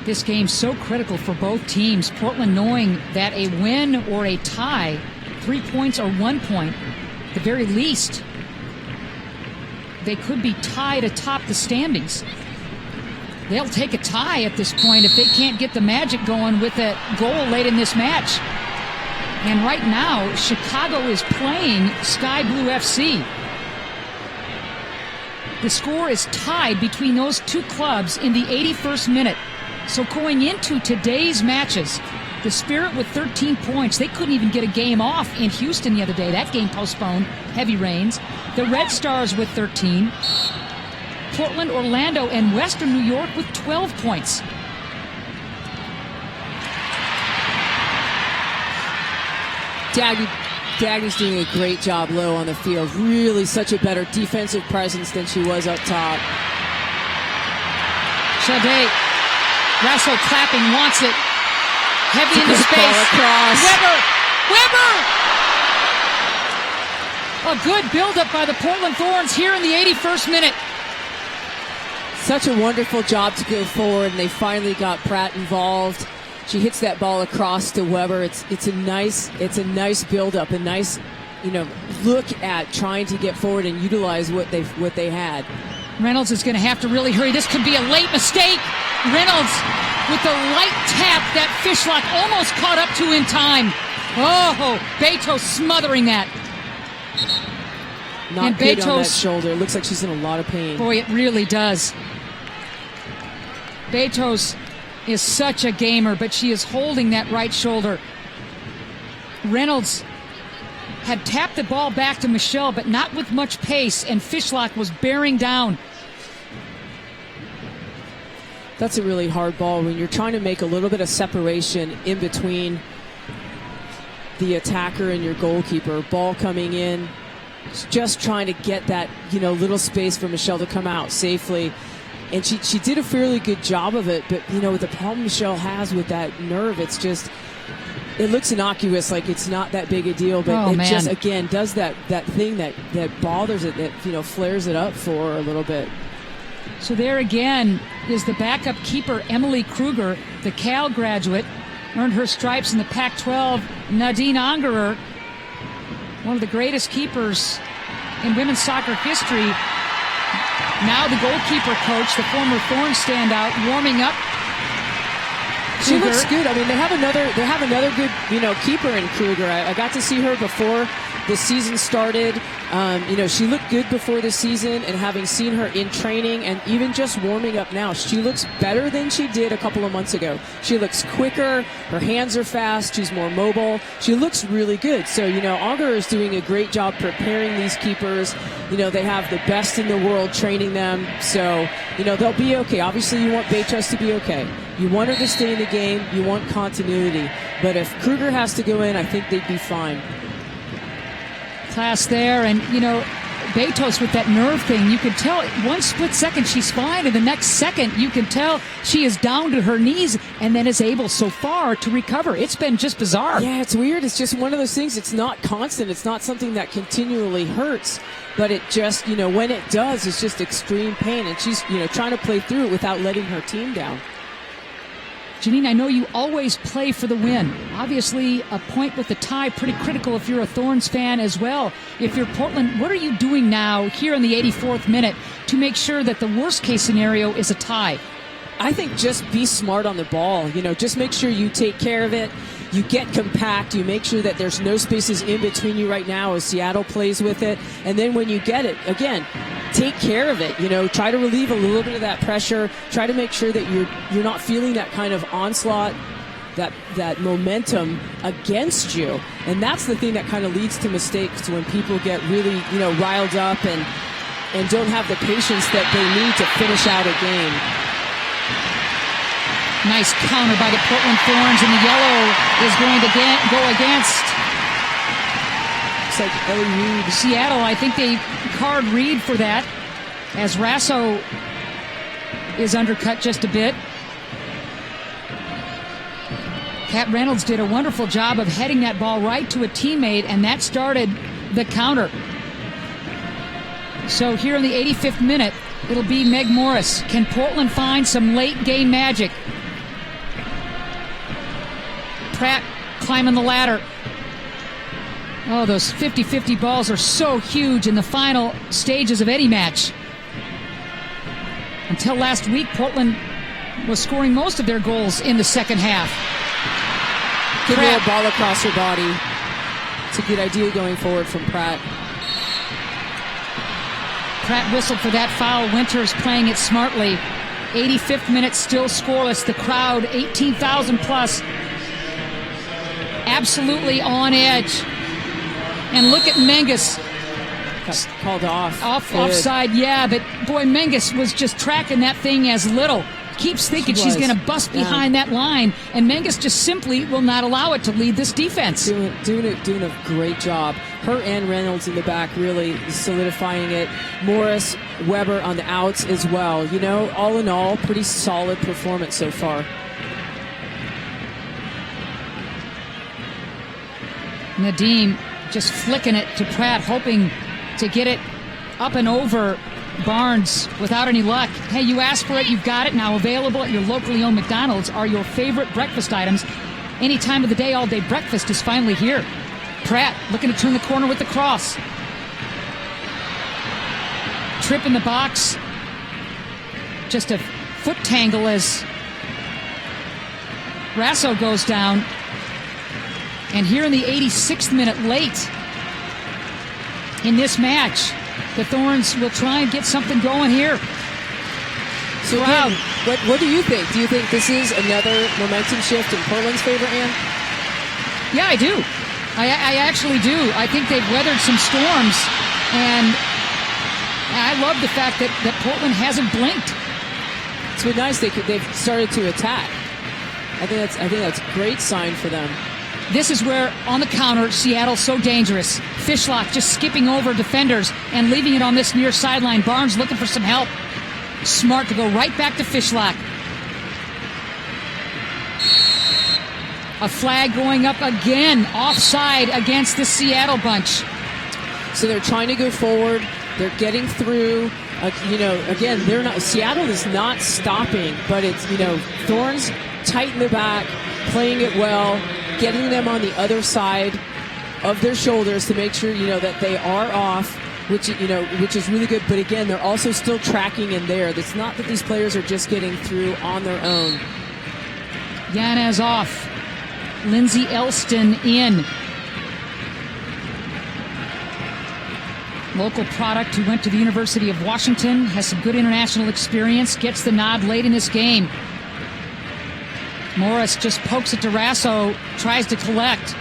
This game's so critical for both teams. Portland knowing that a win or a tie, 3 points or 1 point, the very least, they could be tied atop the standings. They'll take a tie at this point if they can't get the magic going with a goal late in this match. And right now, Chicago is playing Sky Blue FC. The score is tied between those two clubs in the 81st minute. So going into today's matches, the Spirit with 13 points, they couldn't even get a game off in Houston the other day. That game postponed, heavy rains. The Red Stars with 13. Portland, Orlando, and Western New York with 12 points. Dagny's doing a great job low on the field. Really such a better defensive presence than she was up top. Sade, Rasso clapping, wants it. Heavy into space. Across. Weber! A good buildup by the Portland Thorns here in the 81st minute. Such a wonderful job to go forward, and they finally got Pratt involved. She hits that ball across to Weber. It's a nice buildup, a nice, look at trying to get forward and utilize what they had. Reynolds is going to have to really hurry. This could be a late mistake. Reynolds with the light tap that Fishlock almost caught up to in time. Oh, Beto smothering that. Not and good Beto's on that shoulder. It looks like she's in a lot of pain. Boy, it really does. Betos is such a gamer, but she is holding that right shoulder. Reynolds had tapped the ball back to Michelle, but not with much pace, and Fishlock was bearing down. That's a really hard ball when you're trying to make a little bit of separation in between the attacker and your goalkeeper. Ball coming in, just trying to get that, little space for Michelle to come out safely. And she did a fairly good job of it, but, with the problem Michelle has with that nerve, it's just, it looks innocuous, like it's not that big a deal, but just, again, does that thing that bothers it, that, flares it up for her a little bit. So there again is the backup keeper, Emily Kruger, the Cal graduate, earned her stripes in the Pac-12. Nadine Angerer, one of the greatest keepers in women's soccer history. Now the goalkeeper coach, the former Thorns standout, warming up. She looks good. I mean, they have another good, keeper in Kruger. I got to see her before the season started. She looked good before the season, and having seen her in training and even just warming up now, she looks better than she did a couple of months ago. She looks quicker. Her hands are fast. She's more mobile. She looks really good. So, Auger is doing a great job preparing these keepers. They have the best in the world training them. So, they'll be okay. Obviously, you want Beatrice to be okay. You want her to stay in the game. You want continuity. But if Kruger has to go in, I think they'd be fine. Class there, and Betos with that nerve thing, you could tell one split second she's fine, and the next second you can tell she is down to her knees and then is able so far to recover. It's been just bizarre. Yeah, it's weird. It's just one of those things. It's not constant. It's not something that continually hurts, but it just, when it does, it's just extreme pain, and she's, trying to play through it without letting her team down. Janine, I know you always play for the win. Obviously, a point with the tie, pretty critical if you're a Thorns fan as well. If you're Portland, what are you doing now here in the 84th minute to make sure that the worst-case scenario is a tie? I think just be smart on the ball. Just make sure you take care of it. You get compact. You make sure that there's no spaces in between you right now as Seattle plays with it. And then when you get it, again, take care of it. Try to relieve a little bit of that pressure. Try to make sure that you're not feeling that kind of onslaught, that momentum against you. And that's the thing that kind of leads to mistakes, when people get really, riled up and don't have the patience that they need to finish out a game. Nice counter by the Portland Thorns, and the yellow is going to go against. Looks like Ellie Reed. Seattle, I think they card Reed for that, as Rasso is undercut just a bit. Kat Reynolds did a wonderful job of heading that ball right to a teammate, and that started the counter. So here in the 85th minute, it'll be Meg Morris. Can Portland find some late game magic? Pratt climbing the ladder. Oh, those 50-50 balls are so huge in the final stages of any match. Until last week, Portland was scoring most of their goals in the second half. Good little ball across her body. It's a good idea going forward from Pratt. Pratt whistled for that foul. Winters playing it smartly. 85th minute, still scoreless. The crowd, 18,000 plus, absolutely on edge. And look at Menges. Called off. Offside, yeah, but boy, Menges was just tracking that thing as little. Keeps thinking she's going to bust behind that line, and Menges just simply will not allow it to lead this defense. Doing a great job. Her and Reynolds in the back really solidifying it. Morris, Weber on the outs as well. You know, all in all, pretty solid performance so far. Nadim just flicking it to Pratt, hoping to get it up and over Barnes without any luck. Hey, you asked for it, you've got it. Now available at your locally owned McDonald's are your favorite breakfast items. Any time of the day, all day breakfast is finally here. Pratt looking to turn the corner with the cross. Trip in the box. Just a foot tangle as Rasso goes down. And here in the 86th minute, late in this match, the Thorns will try and get something going here. So again, what do you think? Do you think this is another momentum shift in Portland's favor, Ann? Yeah, I do. I actually do. I think they've weathered some storms, and I love the fact that Portland hasn't blinked. It's been nice. They've started to attack. I think that's a great sign for them. This is where, on the counter, Seattle's so dangerous. Fishlock just skipping over defenders and leaving it on this near sideline. Barnes looking for some help. Smart to go right back to Fishlock. A flag going up again, offside against the Seattle bunch. So they're trying to go forward. They're getting through. Again, they're not. Seattle is not stopping, but it's Thorns tight in the back, playing it well, getting them on the other side of their shoulders to make sure that they are off, which is really good. But again, they're also still tracking in there. It's not that these players are just getting through on their own. Yanez off. Lindsay Elston in. Local product who went to the University of Washington, has some good international experience, gets the nod late in this game. Morris just pokes it to Rasso, tries to collect.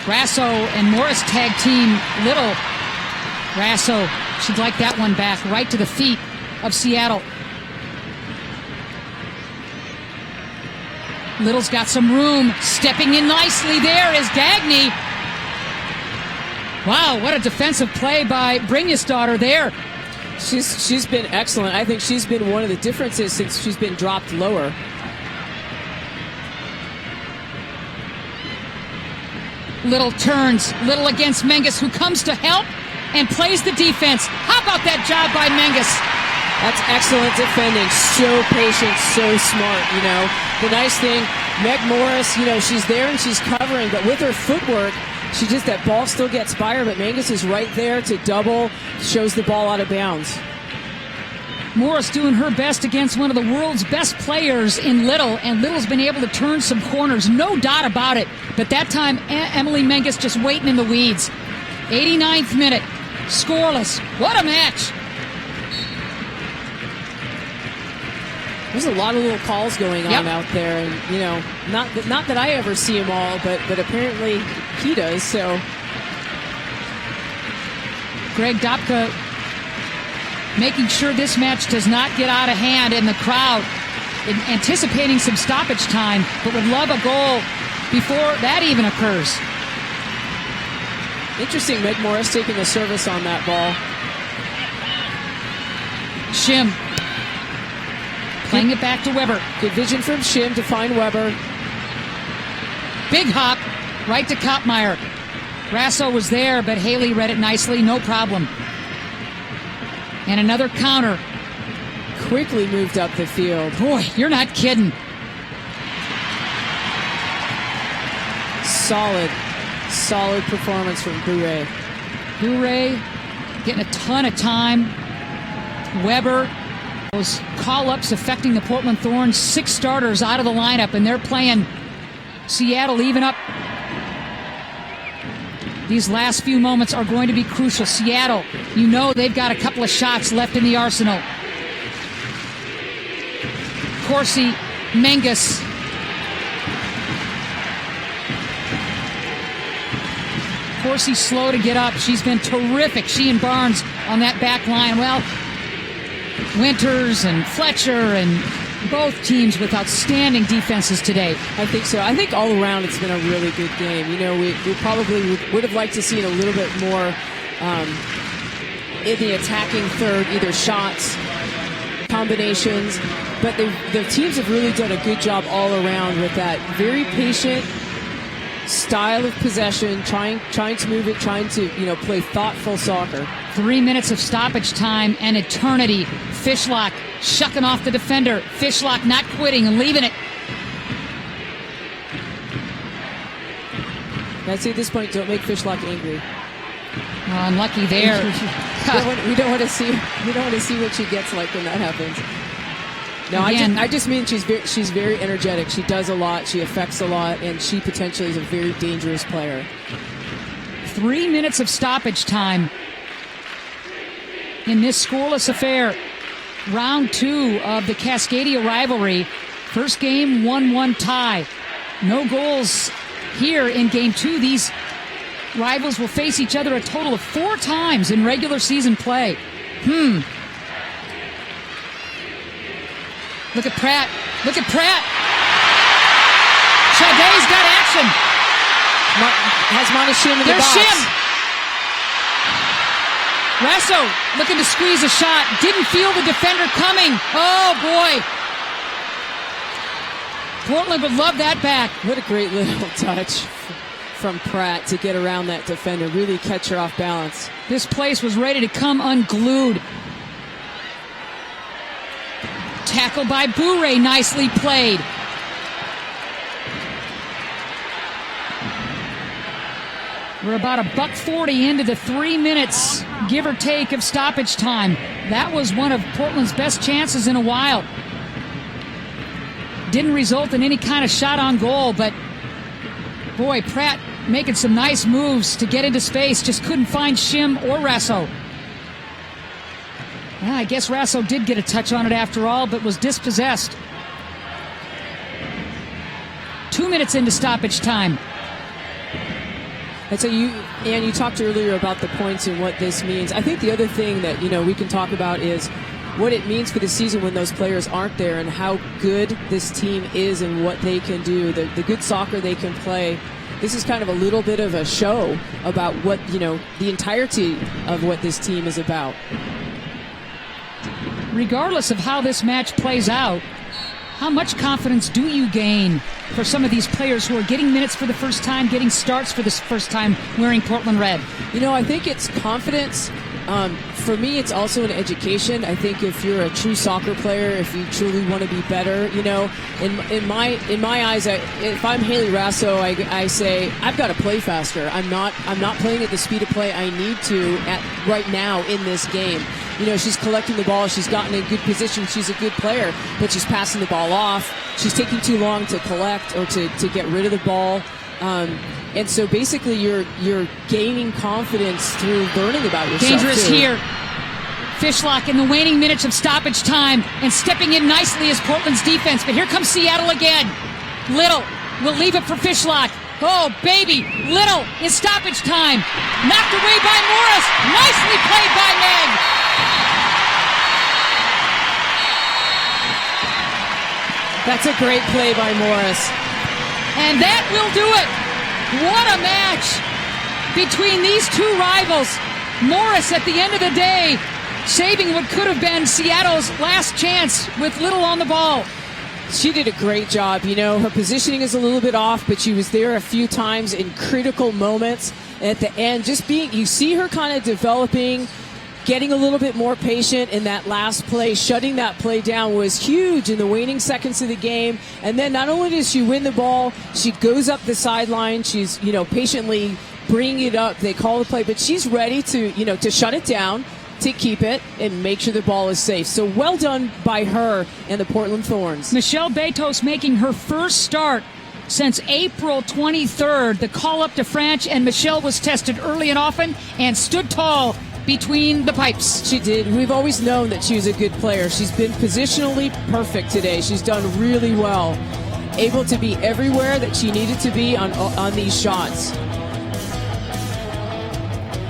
Rasso and Morris tag team Little. Rasso, she'd like that one back right to the feet of Seattle. Little's got some room. Stepping in nicely there is Dagny. Wow, what a defensive play by Brynjasdottir there. She's been excellent. I think she's been one of the differences since she's been dropped lower. Little turns. Little against Menges, who comes to help and plays the defense. How about that job by Menges? That's excellent defending. So patient, so smart, The nice thing, Meg Morris, she's there and she's covering, but with her footwork, that ball still gets by her, but Menges is right there to double, shows the ball out of bounds. Morris doing her best against one of the world's best players in Little, and Little's been able to turn some corners, no doubt about it. But that time, Emily Menges just waiting in the weeds. 89th minute, scoreless. What a match! There's a lot of little calls going on out there, and not that I ever see them all, but apparently he does. So Greg Dopka making sure this match does not get out of hand, in the crowd anticipating some stoppage time, but would love a goal before that even occurs. Interesting, Meg Morris taking the service on that ball. Shim playing it back to Weber. Good vision from Shim to find Weber. Big hop right to Kopmeyer. Rasso was there, but Haley read it nicely, no problem. And another counter. Quickly moved up the field. Boy, you're not kidding. solid performance from Bourret. Bourret getting a ton of time. Weber, those call-ups affecting the Portland Thorns. 6 starters out of the lineup, and they're playing Seattle even up. These last few moments are going to be crucial. Seattle, you know they've got a couple of shots left in the arsenal. Corsi, Menges. Corsi slow to get up. She's been terrific. She and Barnes on that back line. Well, Winters and Fletcher and both teams with outstanding defenses today. I think so. I think all around it's been a really good game. You know, we probably would have liked to see a little bit more in the attacking third, either shots, combinations. But the teams have really done a good job all around with that very patient style of possession, trying to move it, trying to play thoughtful soccer. 3 minutes of stoppage time and eternity. Fishlock shucking off the defender. Fishlock not quitting and leaving it. I'd say at this point, don't make Fishlock angry. Oh, unlucky there. we don't want to see what she gets like when that happens. No, I just mean she's very energetic. She does a lot. She affects a lot, and she potentially is a very dangerous player. 3 minutes of stoppage time in this scoreless affair. Round 2 of the Cascadia rivalry. First game, 1-1 tie. No goals here in Game 2. These rivals will face each other a total of 4 times in regular season play. Look at Pratt. Chadet's got action. Has Monteshim in the There's box. Shim. Rasso looking to squeeze a shot. Didn't feel the defender coming. Oh, boy. Portland would love that back. What a great little touch from Pratt to get around that defender. Really catch her off balance. This place was ready to come unglued. Tackle by Bourret, nicely played. We're about $1:40 into the 3 minutes, give or take, of stoppage time. That was one of Portland's best chances in a while. Didn't result in any kind of shot on goal, but boy, Pratt making some nice moves to get into space. Just couldn't find Shim or Rasso. Well, I guess Rasso did get a touch on it after all, but was dispossessed. 2 minutes into stoppage time. And so you talked earlier about the points and what this means. I think the other thing that we can talk about is what it means for the season when those players aren't there and how good this team is and what they can do, the good soccer they can play. This is kind of a little bit of a show about what, the entirety of what this team is about. Regardless of how this match plays out, how much confidence do you gain for some of these players who are getting minutes for the first time, getting starts for the first time wearing Portland red? I think it's confidence. For me, it's also an education. I think if you're a true soccer player, if you truly want to be better, in my eyes, if I'm Haley Rasso, I say I've got to play faster. I'm not playing at the speed of play I need to right now in this game. She's collecting the ball. She's gotten in good position. She's a good player, but she's passing the ball off. She's taking too long to collect or to get rid of the ball. And so basically you're gaining confidence through learning about yourself. Dangerous too. here. Fishlock in the waning minutes of stoppage time and stepping in nicely as Portland's defense. But here comes Seattle again. Little will leave it for Fishlock. Oh, baby. Little in stoppage time. Knocked away by Morris. Nicely played by Meg. That's a great play by Morris. And that will do it. What a match between these two rivals. Morris, at the end of the day, saving what could have been Seattle's last chance with Little on the ball. She did a great job. Her positioning is a little bit off, but she was there a few times in critical moments. At the end, you see her kind of developing, getting a little bit more patient in that last play, shutting that play down was huge in the waning seconds of the game. And then not only does she win the ball, she goes up the sideline. She's, patiently bringing it up. They call the play, but she's ready to, to shut it down, to keep it, and make sure the ball is safe. So well done by her and the Portland Thorns. Michelle Betos making her first start since April 23rd. The call up to French, and Michelle was tested early and often and stood tall between the pipes. She did. We've always known that she was a good player. She's been positionally perfect today. She's done really well. Able to be everywhere that she needed to be on these shots.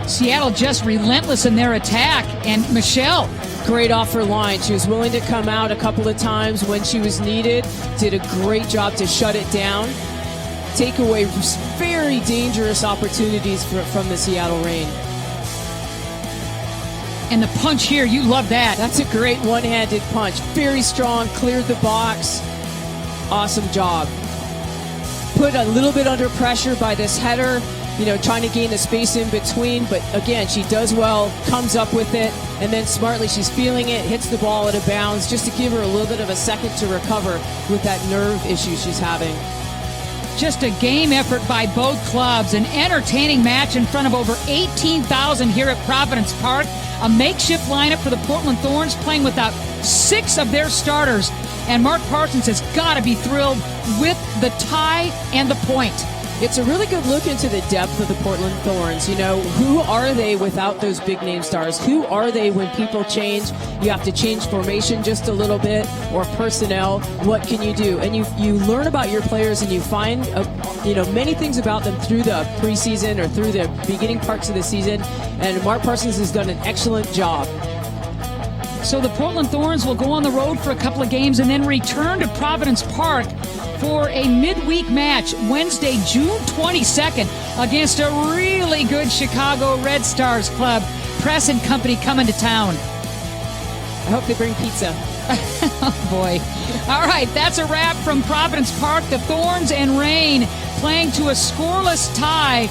Seattle just relentless in their attack, and Michelle, great off her line. She was willing to come out a couple of times when she was needed. Did a great job to shut it down. Take away very dangerous opportunities from the Seattle Reign. And the punch here, you love that. That's a great one-handed punch. Very strong, cleared the box. Awesome job. Put a little bit under pressure by this header, trying to gain the space in between. But again, she does well, comes up with it, and then smartly she's feeling it, hits the ball out of bounds just to give her a little bit of a second to recover with that nerve issue she's having. Just a game effort by both clubs. An entertaining match in front of over 18,000 here at Providence Park. A makeshift lineup for the Portland Thorns, playing without 6 of their starters. And Mark Parsons has got to be thrilled with the tie and the point. It's a really good look into the depth of the Portland Thorns. Who are they without those big name stars? Who are they when people change? You have to change formation just a little bit, or personnel. What can you do? And you learn about your players, and you find many things about them through the preseason or through the beginning parts of the season. And Mark Parsons has done an excellent job. So the Portland Thorns will go on the road for a couple of games and then return to Providence Park for a midweek match Wednesday, June 22nd against a really good Chicago Red Stars club. Press and company coming to town. I hope they bring pizza. Oh, boy. All right, that's a wrap from Providence Park. The Thorns and Reign playing to a scoreless tie.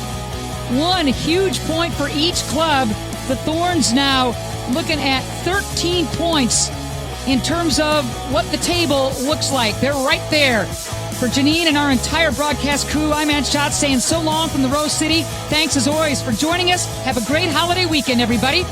One huge point for each club. The Thorns now looking at 13 points in terms of what the table looks like. They're right there. For Janine and our entire broadcast crew, I'm Ann Schatz saying so long from the Rose City. Thanks as always for joining us. Have a great holiday weekend, everybody.